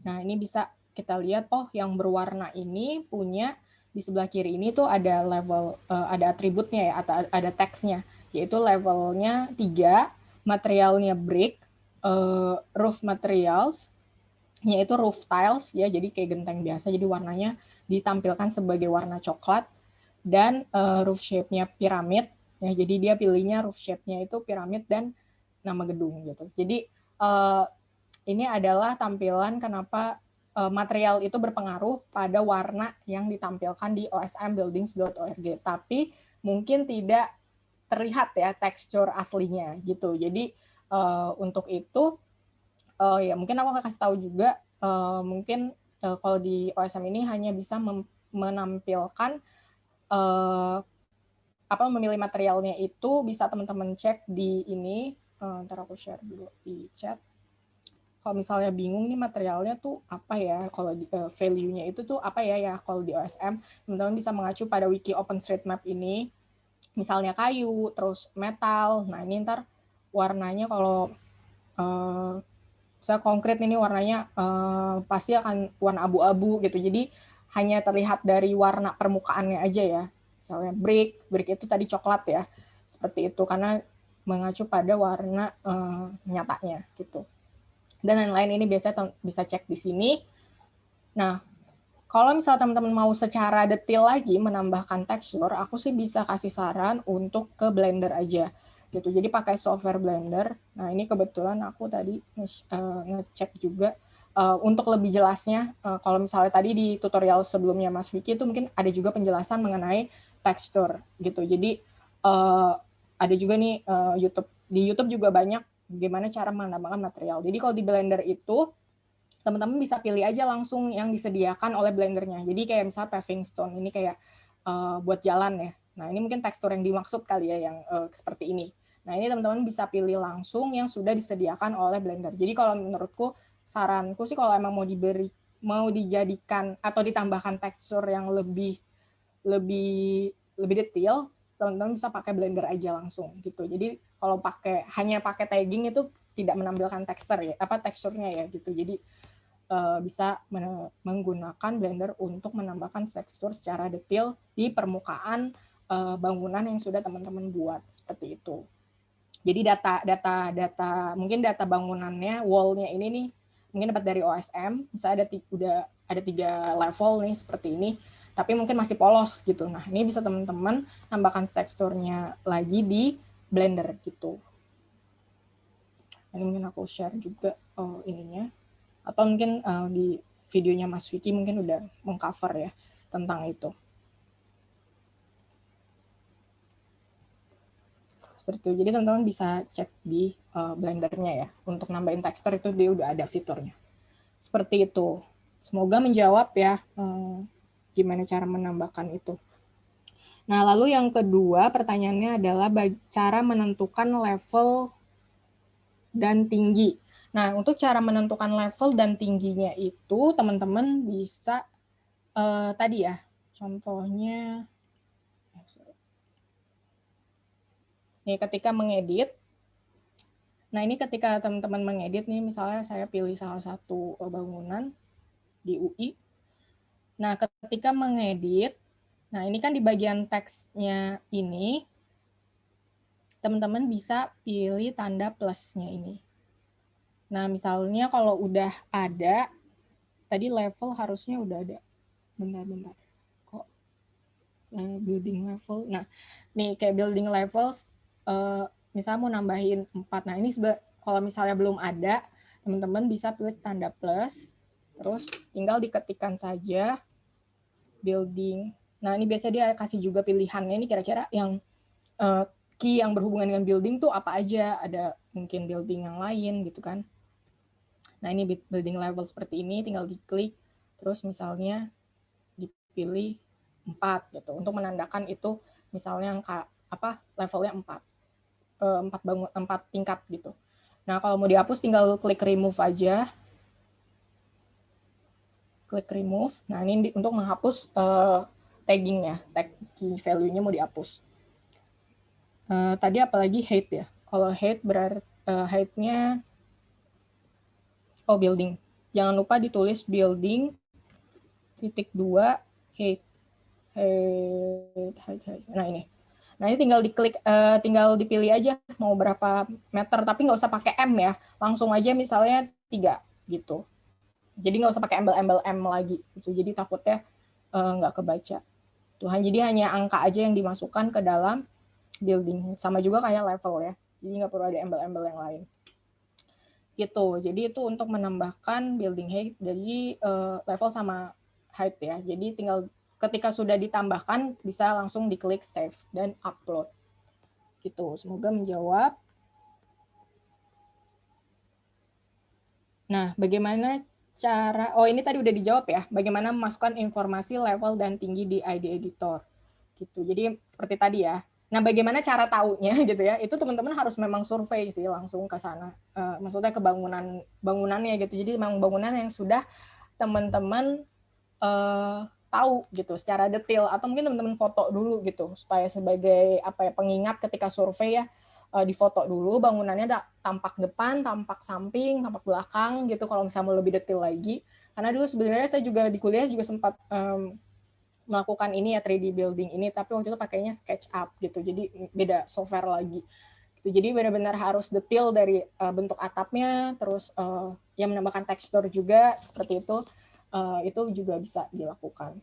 Nah, ini bisa kita lihat, oh yang berwarna ini punya di sebelah kiri ini tuh ada level, ada atributnya ya, atau ada teksnya, yaitu levelnya 3, materialnya brick, roof materials, yaitu roof tiles ya, jadi kayak genteng biasa, jadi warnanya ditampilkan sebagai warna coklat, dan roof shape-nya piramid, ya, jadi dia pilihnya roof shape-nya itu piramid dan nama gedung gitu. Jadi ini adalah tampilan kenapa material itu berpengaruh pada warna yang ditampilkan di osmbuildings.org, tapi mungkin tidak terlihat ya tekstur aslinya gitu. Jadi untuk itu ya mungkin aku akan kasih tahu juga, mungkin kalau di OSM ini hanya bisa menampilkan apa memilih materialnya itu bisa teman-teman cek di ini, ntar aku share dulu di chat. Kalau misalnya bingung nih materialnya tuh apa ya, kalau value-nya itu tuh apa ya kalau di OSM, teman-teman bisa mengacu pada wiki OpenStreetMap ini, misalnya kayu, terus metal. Nah ini ntar warnanya kalau misalnya konkret ini warnanya pasti akan warna abu-abu gitu. Jadi hanya terlihat dari warna permukaannya aja ya. Misalnya brick itu tadi coklat ya, seperti itu karena mengacu pada warna nyatanya gitu. Dan lain-lain ini biasanya bisa cek di sini. Nah, kalau misalnya teman-teman mau secara detail lagi menambahkan tekstur, aku sih bisa kasih saran untuk ke Blender aja gitu. Jadi pakai software Blender. Nah, ini kebetulan aku tadi ngecek juga untuk lebih jelasnya. Kalau misalnya tadi di tutorial sebelumnya Mas Vicky itu mungkin ada juga penjelasan mengenai tekstur gitu. Jadi ada juga nih di YouTube juga banyak gimana cara menambahkan material. Jadi kalau di Blender itu teman-teman bisa pilih aja langsung yang disediakan oleh Blendernya. Jadi kayak misalnya paving stone ini kayak buat jalan ya. Nah ini mungkin tekstur yang dimaksud kali ya yang seperti ini. Nah ini teman-teman bisa pilih langsung yang sudah disediakan oleh Blender. Jadi kalau menurutku saranku sih kalau emang mau dijadikan atau ditambahkan tekstur yang lebih detail, teman-teman bisa pakai Blender aja langsung gitu. Jadi kalau hanya pakai tagging itu tidak menampilkan teksturnya ya gitu. Jadi bisa menggunakan Blender untuk menambahkan tekstur secara detail di permukaan bangunan yang sudah teman-teman buat seperti itu. Jadi mungkin data bangunannya, wall-nya ini nih mungkin dapat dari OSM, misalnya udah ada 3 level nih seperti ini, tapi mungkin masih polos gitu. Nah, ini bisa teman-teman tambahkan teksturnya lagi di Blender gitu. Ini mungkin aku share juga ininya. Atau mungkin di videonya Mas Vicky mungkin udah mengcover ya tentang itu. Seperti itu. Jadi teman-teman bisa cek di Blendernya ya. Untuk nambahin tekstur itu dia udah ada fiturnya. Seperti itu. Semoga menjawab ya gimana cara menambahkan itu. Nah, lalu yang kedua pertanyaannya adalah cara menentukan level dan tinggi. Nah, untuk cara menentukan level dan tingginya itu teman-teman bisa tadi ya, contohnya nih ketika mengedit. Nah, ini ketika teman-teman mengedit nih, misalnya saya pilih salah satu bangunan di UI. Nah, ketika mengedit, nah ini kan di bagian teksnya ini, teman-teman bisa pilih tanda plusnya ini. Nah, misalnya kalau udah ada, tadi level harusnya udah ada. Bentar. Kok building level? Nah, nih kayak building levels, misalnya mau nambahin 4. Nah, ini kalau misalnya belum ada, teman-teman bisa pilih tanda plus, terus tinggal diketikkan saja building. Nah, ini biasanya dia kasih juga pilihannya, ini kira-kira yang key yang berhubungan dengan building tuh apa aja, ada mungkin building yang lain gitu kan. Nah, ini building level seperti ini, tinggal diklik, terus misalnya dipilih 4 gitu, untuk menandakan itu misalnya levelnya 4. 4 tingkat gitu. Nah, kalau mau dihapus tinggal klik remove aja. Klik remove. Nah, ini untuk menghapus taggingnya, tag key value-nya mau dihapus. Tadi apalagi height ya. Kalau height berarti height-nya building. Jangan lupa ditulis building titik 2 height. Nah ini. Nah ini tinggal diklik, tinggal dipilih aja mau berapa meter, tapi nggak usah pakai M ya. Langsung aja misalnya 3 gitu. Jadi nggak usah pakai embel-embel M lagi. Gitu. Jadi takutnya nggak kebaca. Tuhan, jadi hanya angka aja yang dimasukkan ke dalam building. Sama juga kayak level ya. Jadi nggak perlu ada embel-embel yang lain. Gitu. Jadi itu untuk menambahkan building height dari level sama height ya. Jadi tinggal ketika sudah ditambahkan bisa langsung diklik save dan upload. Gitu. Semoga menjawab. Nah, bagaimana cara, ini tadi udah dijawab ya, bagaimana memasukkan informasi level dan tinggi di ID editor. Gitu. Jadi seperti tadi ya. Nah, bagaimana cara taunya gitu ya? Itu teman-teman harus memang survei sih langsung ke sana. Maksudnya ke bangunannya gitu. Jadi memang bangunan yang sudah teman-teman tahu gitu secara detail, atau mungkin teman-teman foto dulu gitu supaya sebagai pengingat ketika survei ya, difoto dulu bangunannya ada tampak depan, tampak samping, tampak belakang gitu kalau misalnya mau lebih detail lagi. Karena dulu sebenarnya saya juga di kuliah juga sempat melakukan ini ya 3D building ini, tapi waktu itu pakainya SketchUp gitu, jadi beda software lagi. Gitu. Jadi benar-benar harus detail dari bentuk atapnya, terus yang menambahkan tekstur juga seperti itu juga bisa dilakukan.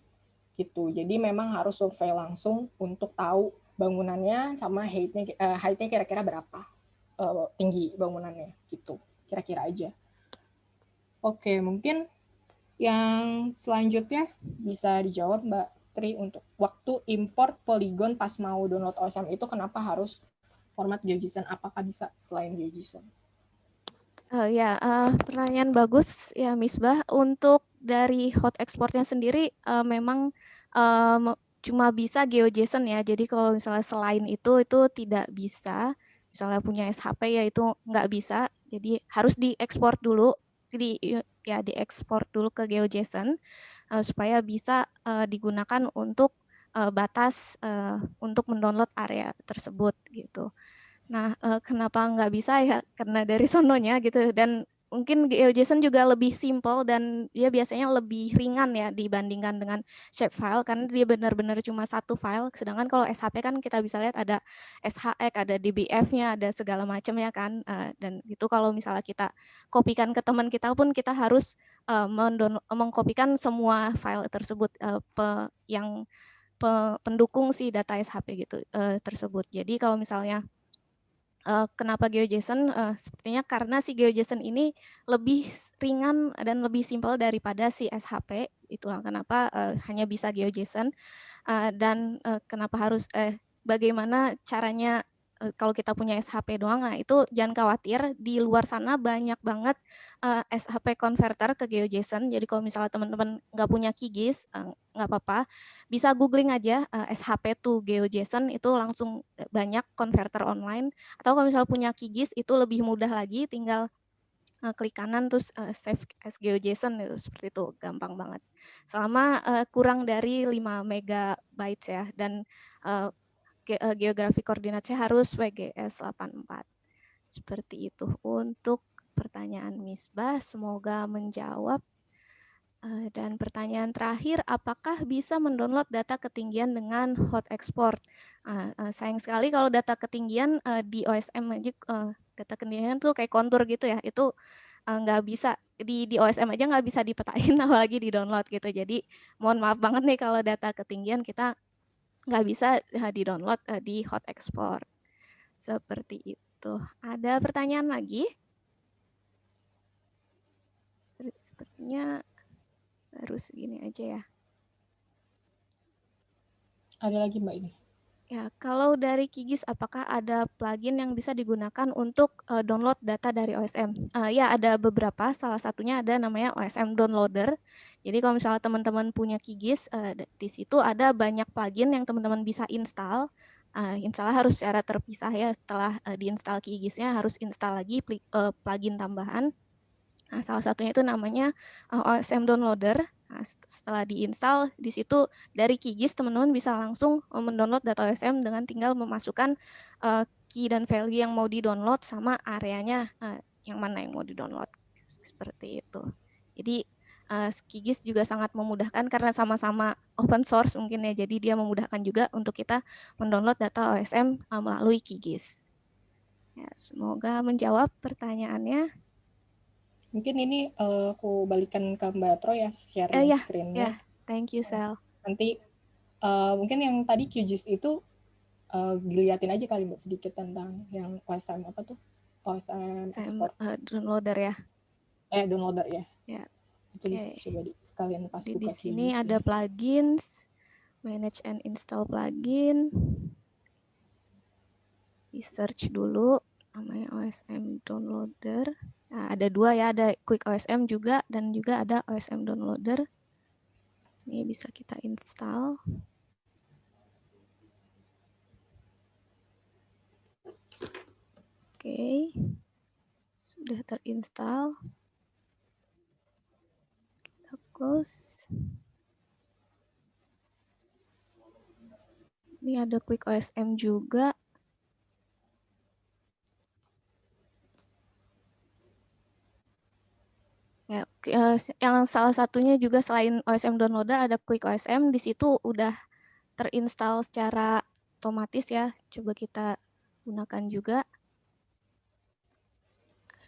Gitu. Jadi memang harus survei langsung untuk tahu bangunannya sama height-nya kira-kira berapa tinggi bangunannya gitu. Kira-kira aja. Oke, mungkin yang selanjutnya bisa dijawab Mbak Tri untuk waktu import Polygon pas mau download OSM itu kenapa harus format GeoJSON? Apakah bisa selain GeoJSON? Pertanyaan bagus ya Misbah. Untuk dari hot exportnya sendiri memang cuma bisa GeoJSON ya. Jadi kalau misalnya selain itu tidak bisa. Misalnya punya SHP ya itu nggak bisa. Jadi harus diekspor dulu, diekspor dulu ke GeoJSON supaya bisa digunakan untuk batas untuk mendownload area tersebut gitu. Nah, kenapa nggak bisa ya? Karena dari sononya gitu, dan mungkin GeoJSON juga lebih simple dan dia biasanya lebih ringan ya dibandingkan dengan shapefile karena dia benar-benar cuma satu file. Sedangkan kalau SHP kan kita bisa lihat ada SHX, ada DBF-nya, ada segala macam ya kan. Dan itu kalau misalnya kita kopikan ke teman kita pun kita harus mengkopikan semua file tersebut yang pendukung si data SHP gitu tersebut. Jadi kalau misalnya kenapa GeoJSON? Sepertinya karena si GeoJSON ini lebih ringan dan lebih simpel daripada si SHP. Itulah kenapa hanya bisa GeoJSON. Dan kenapa harus bagaimana caranya kalau kita punya SHP doang. Nah, itu jangan khawatir, di luar sana banyak banget SHP converter ke GeoJSON. Jadi kalau misalnya teman-teman nggak punya QGIS, nggak apa-apa, bisa googling aja SHP to GeoJSON, itu langsung banyak converter online. Atau kalau misalnya punya QGIS itu lebih mudah lagi, tinggal klik kanan terus save as GeoJSON itu, seperti itu, gampang banget. Selama kurang dari 5 megabytes ya, dan geografi koordinatnya harus WGS 84. Seperti itu untuk pertanyaan Misbah, semoga menjawab. Dan pertanyaan terakhir, apakah bisa mendownload data ketinggian dengan hot export? Sayang sekali kalau data ketinggian di OSM aja, data ketinggian tuh kayak kontur gitu ya, itu nggak bisa, di OSM aja nggak bisa dipetain apalagi di download gitu. Jadi mohon maaf banget nih kalau data ketinggian kita nggak bisa di-download di hot export. Seperti itu. Ada pertanyaan lagi? Sepertinya harus gini aja ya. Ada lagi Mbak ini? Ya, kalau dari QGIS, apakah ada plugin yang bisa digunakan untuk download data dari OSM? Ya, ada beberapa. Salah satunya ada namanya OSM Downloader. Jadi kalau misalnya teman-teman punya QGIS, di situ ada banyak plugin yang teman-teman bisa install. Install harus secara terpisah ya. Setelah diinstal QGIS-nya harus install lagi plugin tambahan. Nah, salah satunya itu namanya OSM Downloader. Nah, setelah diinstal, di situ dari QGIS teman-teman bisa langsung mendownload data OSM dengan tinggal memasukkan key dan value yang mau di-download sama areanya yang mana yang mau di-download. Seperti itu. Jadi QGIS juga sangat memudahkan karena sama-sama open source mungkin ya. Jadi dia memudahkan juga untuk kita mendownload data OSM melalui QGIS. Ya, semoga menjawab pertanyaannya. Mungkin ini aku balikan ke Mbak Troy ya, sharing screen-nya. Thank you, Sel. Nanti mungkin yang tadi QGIS itu dilihatin aja kali Mbak sedikit tentang yang OSM apa tuh? OSM export. Downloader ya. Downloader ya. Ya. Itu coba sekalian pas buka di sini ada plugins, manage and install plugin. Di search dulu namanya OSM downloader. Nah, ada dua ya, ada Quick OSM juga dan juga ada OSM downloader. Ini bisa kita install. Oke. Sudah terinstall. Kita close. Ini ada Quick OSM juga. Ya, yang salah satunya juga selain OSM downloader ada Quick OSM, di situ udah terinstall secara otomatis ya. Coba kita gunakan juga.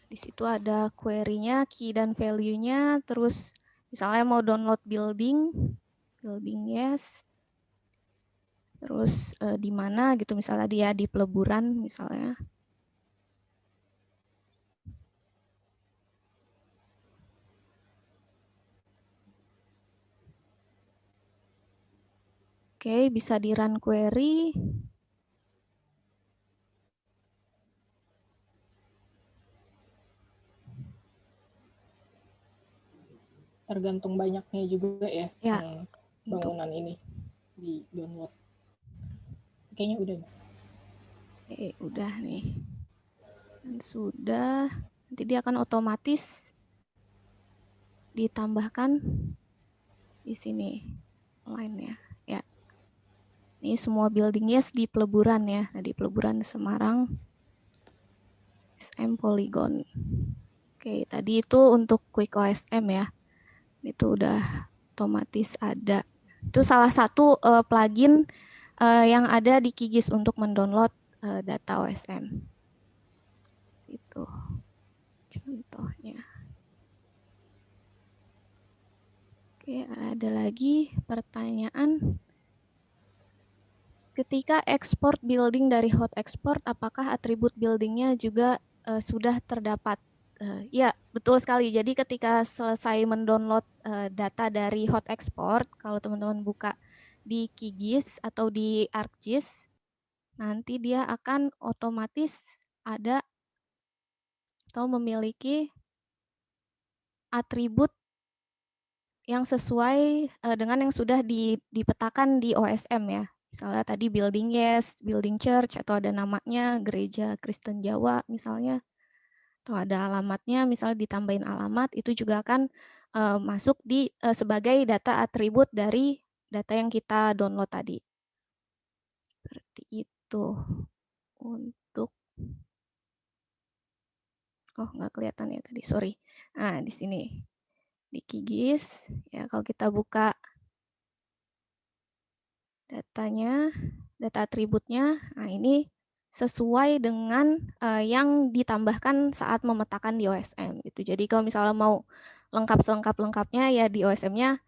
Di situ ada query-nya, key dan value-nya, terus misalnya mau download building yes. Terus di mana gitu, misalnya dia di peleburan misalnya. Oke, bisa di run query. Tergantung banyaknya juga ya, bangunan untuk ini di download. Kayaknya udah. Udah nih. Dan sudah, nanti dia akan otomatis ditambahkan di sini line-nya. Ya. Ini semua building yes di peleburan ya. Nah, di peleburan Semarang. SM Polygon. Oke, tadi itu untuk Quick OSM ya. Itu udah otomatis ada. Itu salah satu plugin yang ada di QGIS untuk mendownload data OSM. Itu contohnya. Oke, ada lagi pertanyaan. Ketika export building dari hot export, apakah atribut buildingnya juga sudah terdapat? Ya, betul sekali. Jadi ketika selesai mendownload data dari hot export, kalau teman-teman buka di QGIS atau di ArcGIS, nanti dia akan otomatis ada atau memiliki atribut yang sesuai dengan yang sudah dipetakan di OSM ya. Misalnya tadi building yes, building church, atau ada namanya gereja Kristen Jawa misalnya, atau ada alamatnya, misalnya ditambahin alamat, itu juga akan masuk di sebagai data atribut dari data yang kita download tadi. Seperti itu. Untuk nggak kelihatan ya tadi, sorry. Nah, di sini di QGIS ya, kalau kita buka datanya, data atributnya, nah ini sesuai dengan yang ditambahkan saat memetakan di OSM gitu. Jadi kalau misalnya mau lengkap selengkap-lengkapnya ya di OSM-nya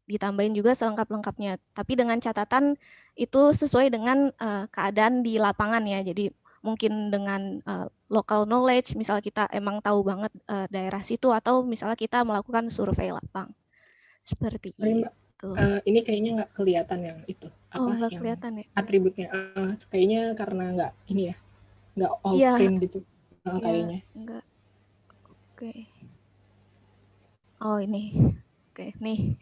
ditambahin juga selengkap-lengkapnya. Tapi dengan catatan itu sesuai dengan keadaan di lapangan ya. Jadi mungkin dengan local knowledge, misalnya kita emang tahu banget daerah situ, atau misalnya kita melakukan survei lapang. Seperti itu. Ini kayaknya nggak kelihatan yang itu. Nggak yang kelihatan ya? Atributnya. Kayaknya karena nggak ini ya, nggak all screen gitu. Kayaknya. Enggak. Oke. Oh ini. Oke, nih.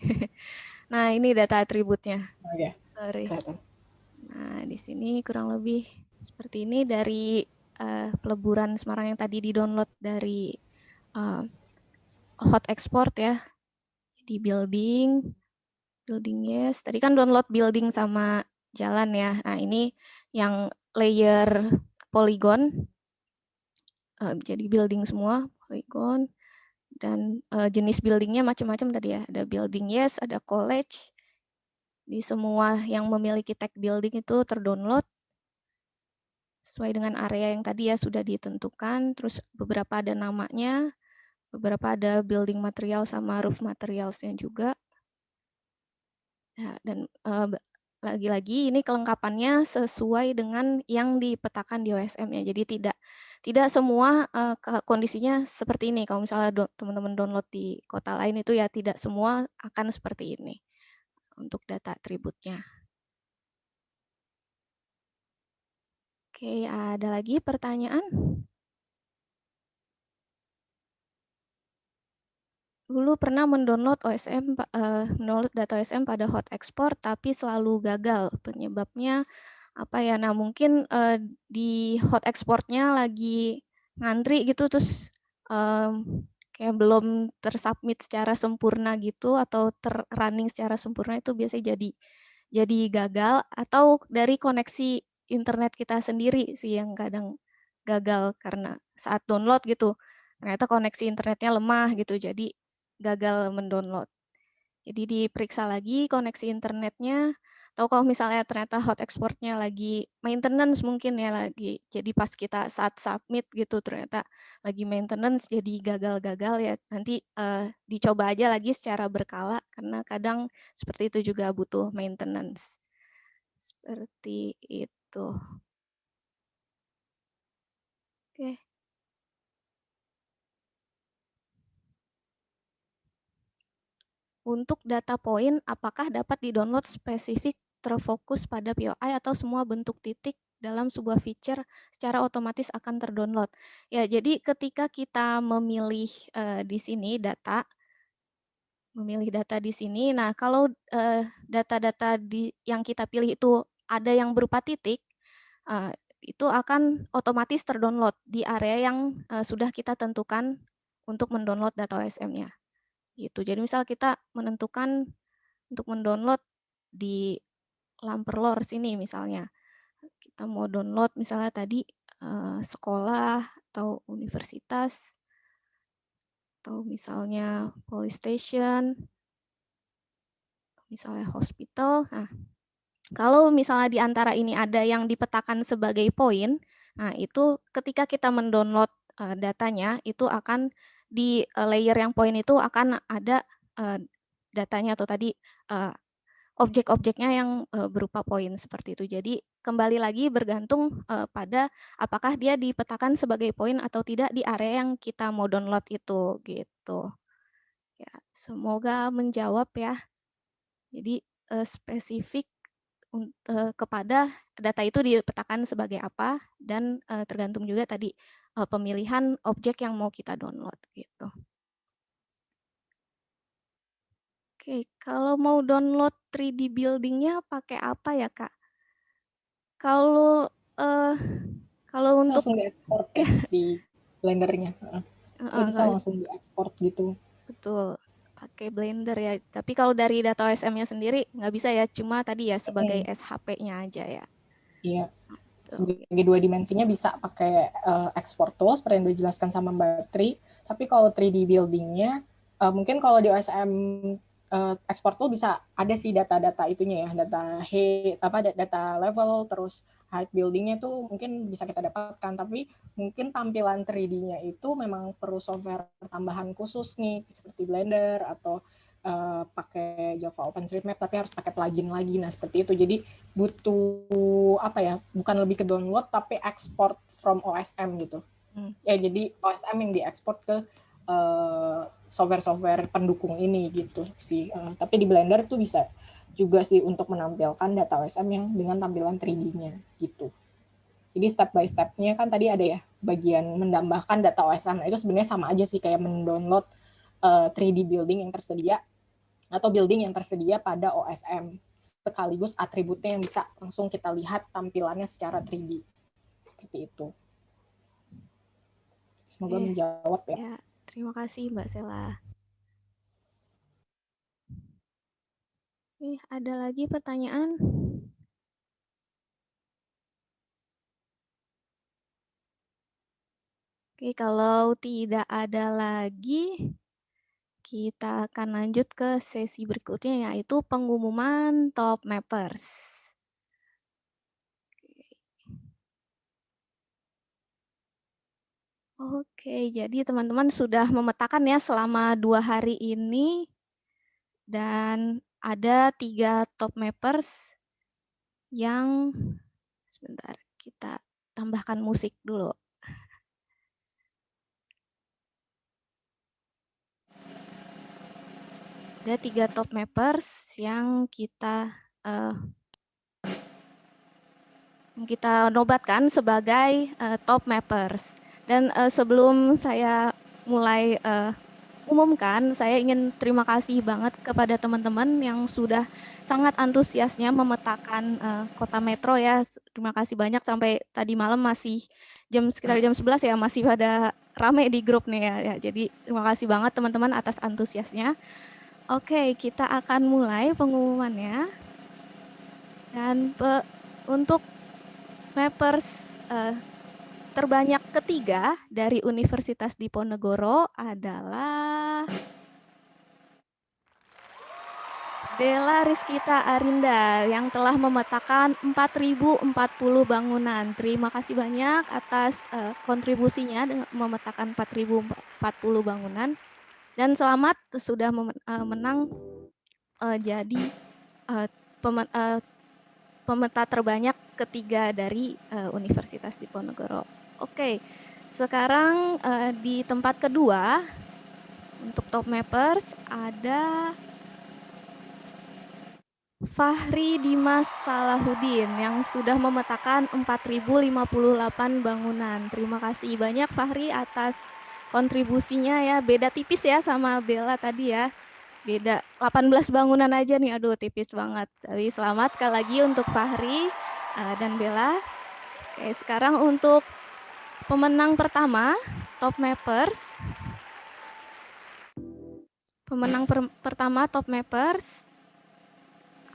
Nah, ini data atributnya. Sorry. Nah, di sini kurang lebih seperti ini dari peleburan Semarang yang tadi di-download dari hot export ya. di building yes. Tadi kan download building sama jalan ya. Nah ini yang layer polygon, jadi building semua, polygon. Dan jenis buildingnya macam-macam tadi ya. Ada building yes, ada college. Di semua yang memiliki tag building itu terdownload sesuai dengan area yang tadi ya sudah ditentukan. Terus beberapa ada namanya, beberapa ada building material sama roof materialsnya juga. Ya, dan lagi-lagi ini kelengkapannya sesuai dengan yang dipetakan di OSM ya. Jadi tidak semua kondisinya seperti ini. Kalau misalnya teman-teman download di kota lain itu ya tidak semua akan seperti ini untuk data atributnya. Oke, ada lagi pertanyaan? Dulu pernah mendownload mendownload data OSM pada hot export, tapi selalu gagal. Penyebabnya apa ya? Nah mungkin di hot exportnya lagi ngantri gitu, terus kayak belum tersubmit secara sempurna gitu, atau running secara sempurna, itu biasanya jadi gagal, atau dari koneksi internet kita sendiri sih yang kadang gagal karena saat download gitu. Ternyata koneksi internetnya lemah gitu, jadi gagal mendownload. Jadi diperiksa lagi koneksi internetnya, atau kalau misalnya ternyata hot exportnya lagi maintenance mungkin ya lagi. Jadi pas kita saat submit gitu ternyata lagi maintenance jadi gagal-gagal ya. Nanti dicoba aja lagi secara berkala karena kadang seperti itu juga butuh maintenance. Seperti itu. Oke. Untuk data point, apakah dapat di-download spesifik terfokus pada POI atau semua bentuk titik dalam sebuah feature secara otomatis akan terdownload? Ya, jadi ketika kita memilih di sini memilih data di sini, nah kalau data-data yang kita pilih itu ada yang berupa titik, itu akan otomatis terdownload di area yang sudah kita tentukan untuk mendownload data OSM-nya. Gitu. Jadi misal kita menentukan untuk mendownload di Lamperlor sini misalnya. Kita mau download misalnya tadi sekolah atau universitas atau misalnya police station, misalnya hospital. Nah, kalau misalnya di antara ini ada yang dipetakan sebagai poin, nah itu ketika kita mendownload datanya itu akan di layer yang poin itu akan ada datanya atau tadi objek-objeknya yang berupa poin seperti itu. Jadi kembali lagi bergantung pada apakah dia dipetakan sebagai poin atau tidak di area yang kita mau download itu gitu. Ya, semoga menjawab ya. Jadi spesifik kepada data itu dipetakan sebagai apa dan tergantung juga tadi pemilihan objek yang mau kita download gitu. Oke, kalau mau download 3D building-nya pakai apa ya, Kak? Kalau untuk langsung diekspor ya di Blender-nya. Bisa langsung diekspor gitu. Betul, pakai Blender ya. Tapi kalau dari data OSM-nya sendiri nggak bisa ya, cuma tadi ya sebagai SHP-nya aja ya. Iya. Sebagai dua dimensinya bisa pakai export tool seperti yang dijelaskan sama Mbak Tri. Tapi kalau 3D building-nya mungkin kalau di OSM export tool bisa ada sih data-data itunya ya, data level, terus height building-nya itu mungkin bisa kita dapatkan, tapi mungkin tampilan 3D-nya itu memang perlu software tambahan khusus nih seperti Blender atau pakai Java OpenStreetMap, tapi harus pakai plugin lagi. Nah seperti itu, jadi butuh apa ya, bukan lebih ke download tapi export from OSM gitu. Ya jadi OSM yang diekspor ke software-software pendukung ini gitu sih. Tapi di Blender tuh bisa juga sih untuk menampilkan data OSM yang dengan tampilan 3D-nya gitu. Jadi step by step-nya kan tadi ada ya bagian menambahkan data OSM. Nah, itu sebenarnya sama aja sih kayak mendownload 3D building yang tersedia atau building yang tersedia pada OSM, sekaligus atributnya yang bisa langsung kita lihat tampilannya secara 3D. Seperti itu. Semoga menjawab ya. Terima kasih Mbak Sela. Oke, ada lagi pertanyaan? Oke, kalau tidak ada lagi, kita akan lanjut ke sesi berikutnya, yaitu pengumuman top mappers. Oke, jadi teman-teman sudah memetakan ya selama 2 hari ini, dan ada 3 top mappers yang, sebentar, kita tambahkan musik dulu. Ada 3 top mappers yang kita nobatkan sebagai top mappers. Dan sebelum saya mulai umumkan, saya ingin terima kasih banget kepada teman-teman yang sudah sangat antusiasnya memetakan kota metro ya. Terima kasih banyak, sampai tadi malam masih sekitar jam 11 ya, masih pada rame di grup nih ya. Jadi terima kasih banget teman-teman atas antusiasnya. Oke, kita akan mulai pengumumannya. Dan untuk mappers terbanyak ketiga dari Universitas Diponegoro adalah Bella Rizkita Arinda yang telah memetakan 4.040 bangunan. Terima kasih banyak atas kontribusinya dengan memetakan 4.040 bangunan. Dan selamat sudah menang jadi pemeta terbanyak ketiga dari Universitas Diponegoro. Oke, sekarang di tempat kedua untuk top mappers ada Fahri Dimas Salahuddin yang sudah memetakan 4.058 bangunan. Terima kasih banyak Fahri atas kontribusinya ya. Beda tipis ya sama Bella tadi ya. Beda 18 bangunan aja nih, aduh tipis banget. Tapi selamat sekali lagi untuk Fahri dan Bella. Oke, sekarang untuk pemenang pertama, top mappers. Pemenang pertama top mappers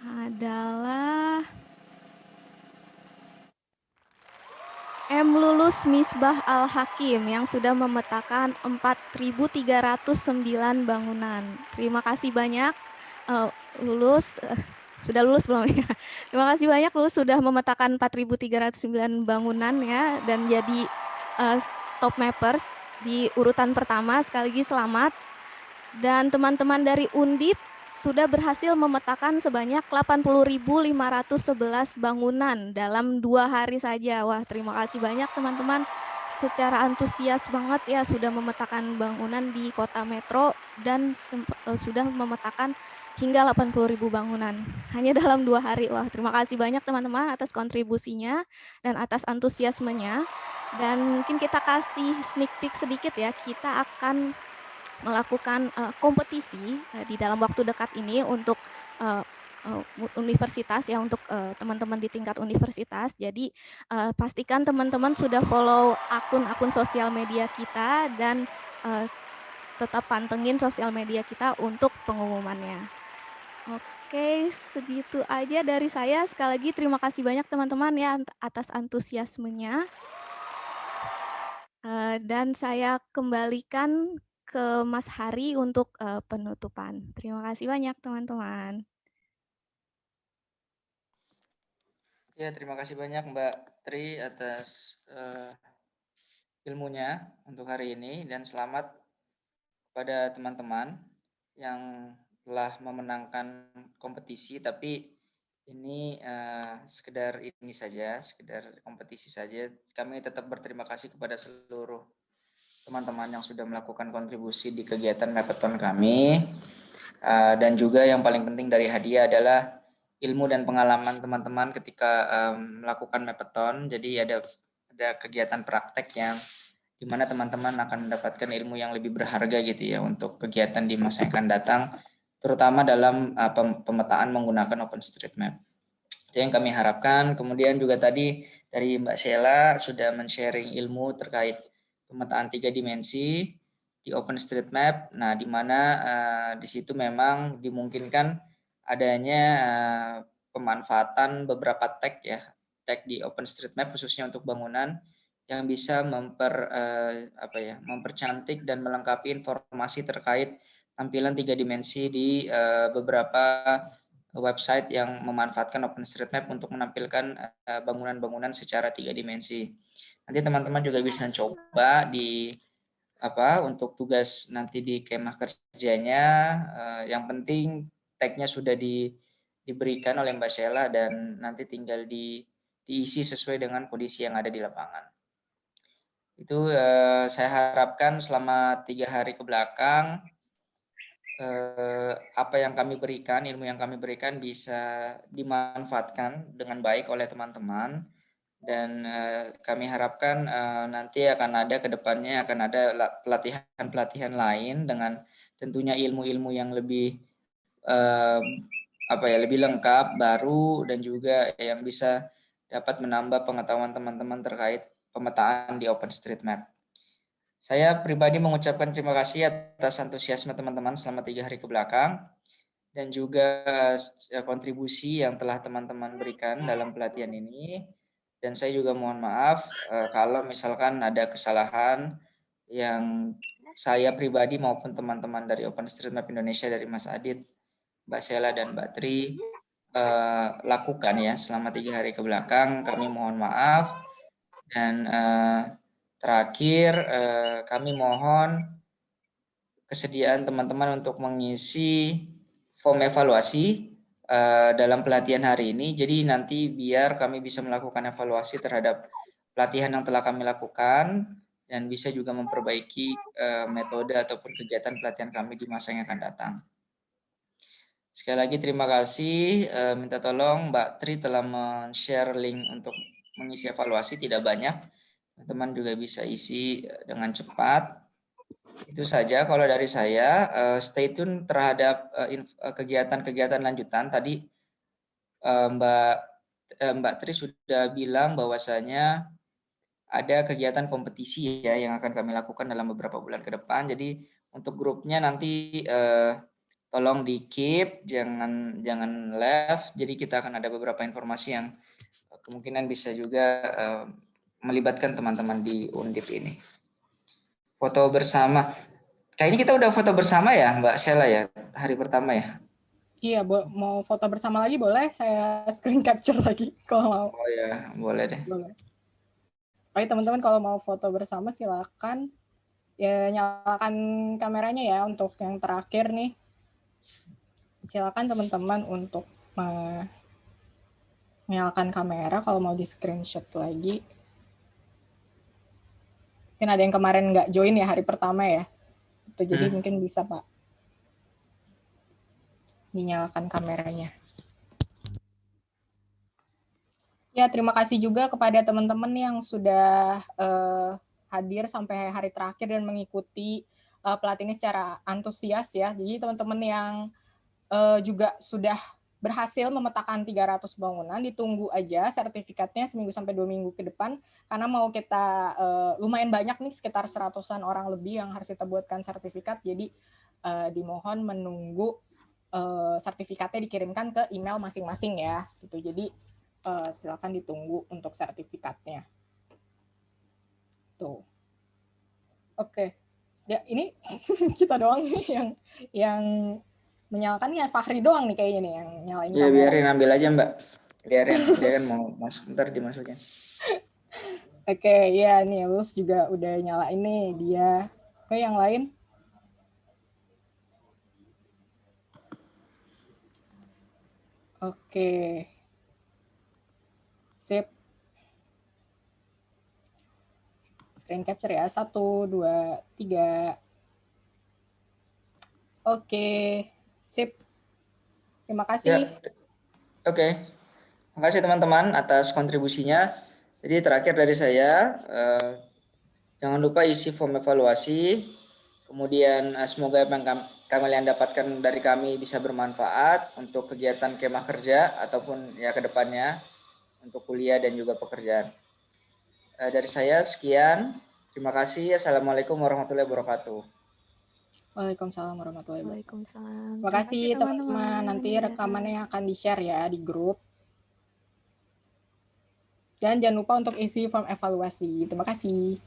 adalah M. Lulus Misbah Al-Hakim yang sudah memetakan 4.309 bangunan. Terima kasih banyak Lulus. Sudah lulus belum ya? Terima kasih banyak Lulus sudah memetakan 4.309 bangunan ya, dan jadi top mappers di urutan pertama. Sekali lagi selamat. Dan teman-teman dari Undip sudah berhasil memetakan sebanyak 80.511 bangunan dalam 2 hari saja. Wah, terima kasih banyak teman-teman. Secara antusias banget ya sudah memetakan bangunan di kota metro dan sudah memetakan hingga 80.000 bangunan hanya dalam 2 hari. Wah, terima kasih banyak teman-teman atas kontribusinya dan atas antusiasmenya. Dan mungkin kita kasih sneak peek sedikit ya, kita akan melakukan kompetisi di dalam waktu dekat ini untuk universitas ya, untuk teman-teman di tingkat universitas. Jadi pastikan teman-teman sudah follow akun-akun sosial media kita dan tetap pantengin sosial media kita untuk pengumumannya. Oke, segitu aja dari saya. Sekali lagi terima kasih banyak teman-teman ya atas antusiasmenya. Dan saya kembalikan ke Mas Hari untuk penutupan. Terima kasih banyak teman-teman. Ya, terima kasih banyak Mbak Tri atas ilmunya untuk hari ini, dan selamat kepada teman-teman yang telah memenangkan kompetisi. Tapi ini sekedar kompetisi saja. Kami tetap berterima kasih kepada seluruh teman-teman yang sudah melakukan kontribusi di kegiatan Mappeton kami. Dan juga yang paling penting dari hadiah adalah ilmu dan pengalaman teman-teman ketika melakukan Mappeton. Jadi ada kegiatan praktek yang dimana teman-teman akan mendapatkan ilmu yang lebih berharga gitu ya untuk kegiatan di masa yang akan datang, terutama dalam pemetaan menggunakan OpenStreetMap. Itu yang kami harapkan. Kemudian juga tadi dari Mbak Sheila sudah men-sharing ilmu terkait pemetaan 3 dimensi di OpenStreetMap. Nah, di mana di situ memang dimungkinkan adanya pemanfaatan beberapa tag ya, tag di OpenStreetMap khususnya untuk bangunan yang bisa mempercantik dan melengkapi informasi terkait tampilan 3 dimensi di beberapa website yang memanfaatkan OpenStreetMap untuk menampilkan bangunan-bangunan secara 3 dimensi. Nanti teman-teman juga bisa coba untuk tugas nanti di kemah kerjanya. Yang penting tag-nya sudah diberikan oleh Mbak Sheila dan nanti tinggal diisi sesuai dengan kondisi yang ada di lapangan. Itu saya harapkan selama 3 hari ke belakang apa yang kami berikan, ilmu yang kami berikan bisa dimanfaatkan dengan baik oleh teman-teman. Dan kami harapkan nanti akan ada ke depannya akan ada pelatihan-pelatihan lain dengan tentunya ilmu-ilmu yang lebih lebih lengkap, baru, dan juga yang bisa dapat menambah pengetahuan teman-teman terkait pemetaan di OpenStreetMap. Saya pribadi mengucapkan terima kasih atas antusiasme teman-teman selama 3 hari ke belakang dan juga kontribusi yang telah teman-teman berikan dalam pelatihan ini. Dan saya juga mohon maaf kalau misalkan ada kesalahan yang saya pribadi maupun teman-teman dari OpenStreetMap Indonesia, dari Mas Adit, Mbak Sheila, dan Mbak Tri lakukan ya selama 3 hari ke belakang. Kami mohon maaf. Dan terakhir kami mohon kesediaan teman-teman untuk mengisi form evaluasi dalam pelatihan hari ini. Jadi nanti biar kami bisa melakukan evaluasi terhadap pelatihan yang telah kami lakukan dan bisa juga memperbaiki metode ataupun kegiatan pelatihan kami di masa yang akan datang. Sekali lagi terima kasih. Minta tolong Mbak Tri telah men-share link untuk mengisi evaluasi, tidak banyak. Teman-teman juga bisa isi dengan cepat. Itu saja kalau dari saya. Stay tune terhadap kegiatan-kegiatan lanjutan. Tadi Mbak Tri sudah bilang bahwasanya ada kegiatan kompetisi ya yang akan kami lakukan dalam beberapa bulan ke depan. Jadi untuk grupnya nanti tolong di keep, jangan left. Jadi kita akan ada beberapa informasi yang kemungkinan bisa juga melibatkan teman-teman di Undip ini. Foto bersama. Kayaknya kita udah foto bersama ya, Mbak Sheila ya, hari pertama ya. Iya, mau foto bersama lagi boleh? Saya screen capture lagi kalau mau. Oh ya, boleh deh. Boleh. Oke, teman-teman kalau mau foto bersama silakan ya nyalakan kameranya ya untuk yang terakhir nih. Silakan teman-teman untuk menyalakan kamera kalau mau di screenshot lagi. Mungkin ada yang kemarin nggak join ya hari pertama ya. Itu jadi mungkin bisa Pak dinyalakan kameranya. Ya, terima kasih juga kepada teman-teman yang sudah hadir sampai hari terakhir dan mengikuti pelatihan ini secara antusias ya. Jadi teman-teman yang juga sudah berhasil memetakan 300 bangunan, ditunggu aja sertifikatnya seminggu sampai 2 minggu ke depan, karena mau kita lumayan banyak nih, sekitar 100-an orang lebih yang harus kita buatkan sertifikat, jadi dimohon menunggu sertifikatnya dikirimkan ke email masing-masing ya. Gitu. Jadi silakan ditunggu untuk sertifikatnya. Tuh. Oke. Ya, ini kita doang nih yang menyalakan ya, Fahri doang nih kayaknya nih yang nyalain ya, kamera. Biarin ambil aja Mbak. Biarin mau masuk, ntar dimasukin. Oke, ya nih Lus juga udah nyalain nih dia. Oke, yang lain? Oke. Sip. Screen capture ya. 1, 2, 3. Oke. Sip. Terima kasih. Ya. Oke. Terima kasih teman-teman atas kontribusinya. Jadi terakhir dari saya, jangan lupa isi form evaluasi. Kemudian semoga apa yang kalian dapatkan dari kami bisa bermanfaat untuk kegiatan kemah kerja ataupun ya ke depannya untuk kuliah dan juga pekerjaan. Dari saya sekian. Terima kasih. Assalamualaikum warahmatullahi wabarakatuh. Waalaikumsalam warahmatullahi wabarakatuh. Waalaikumsalam. Terima kasih teman-teman. Nanti Ya. rekamannya akan di-share ya di grup. Dan jangan lupa untuk isi form evaluasi. Terima kasih.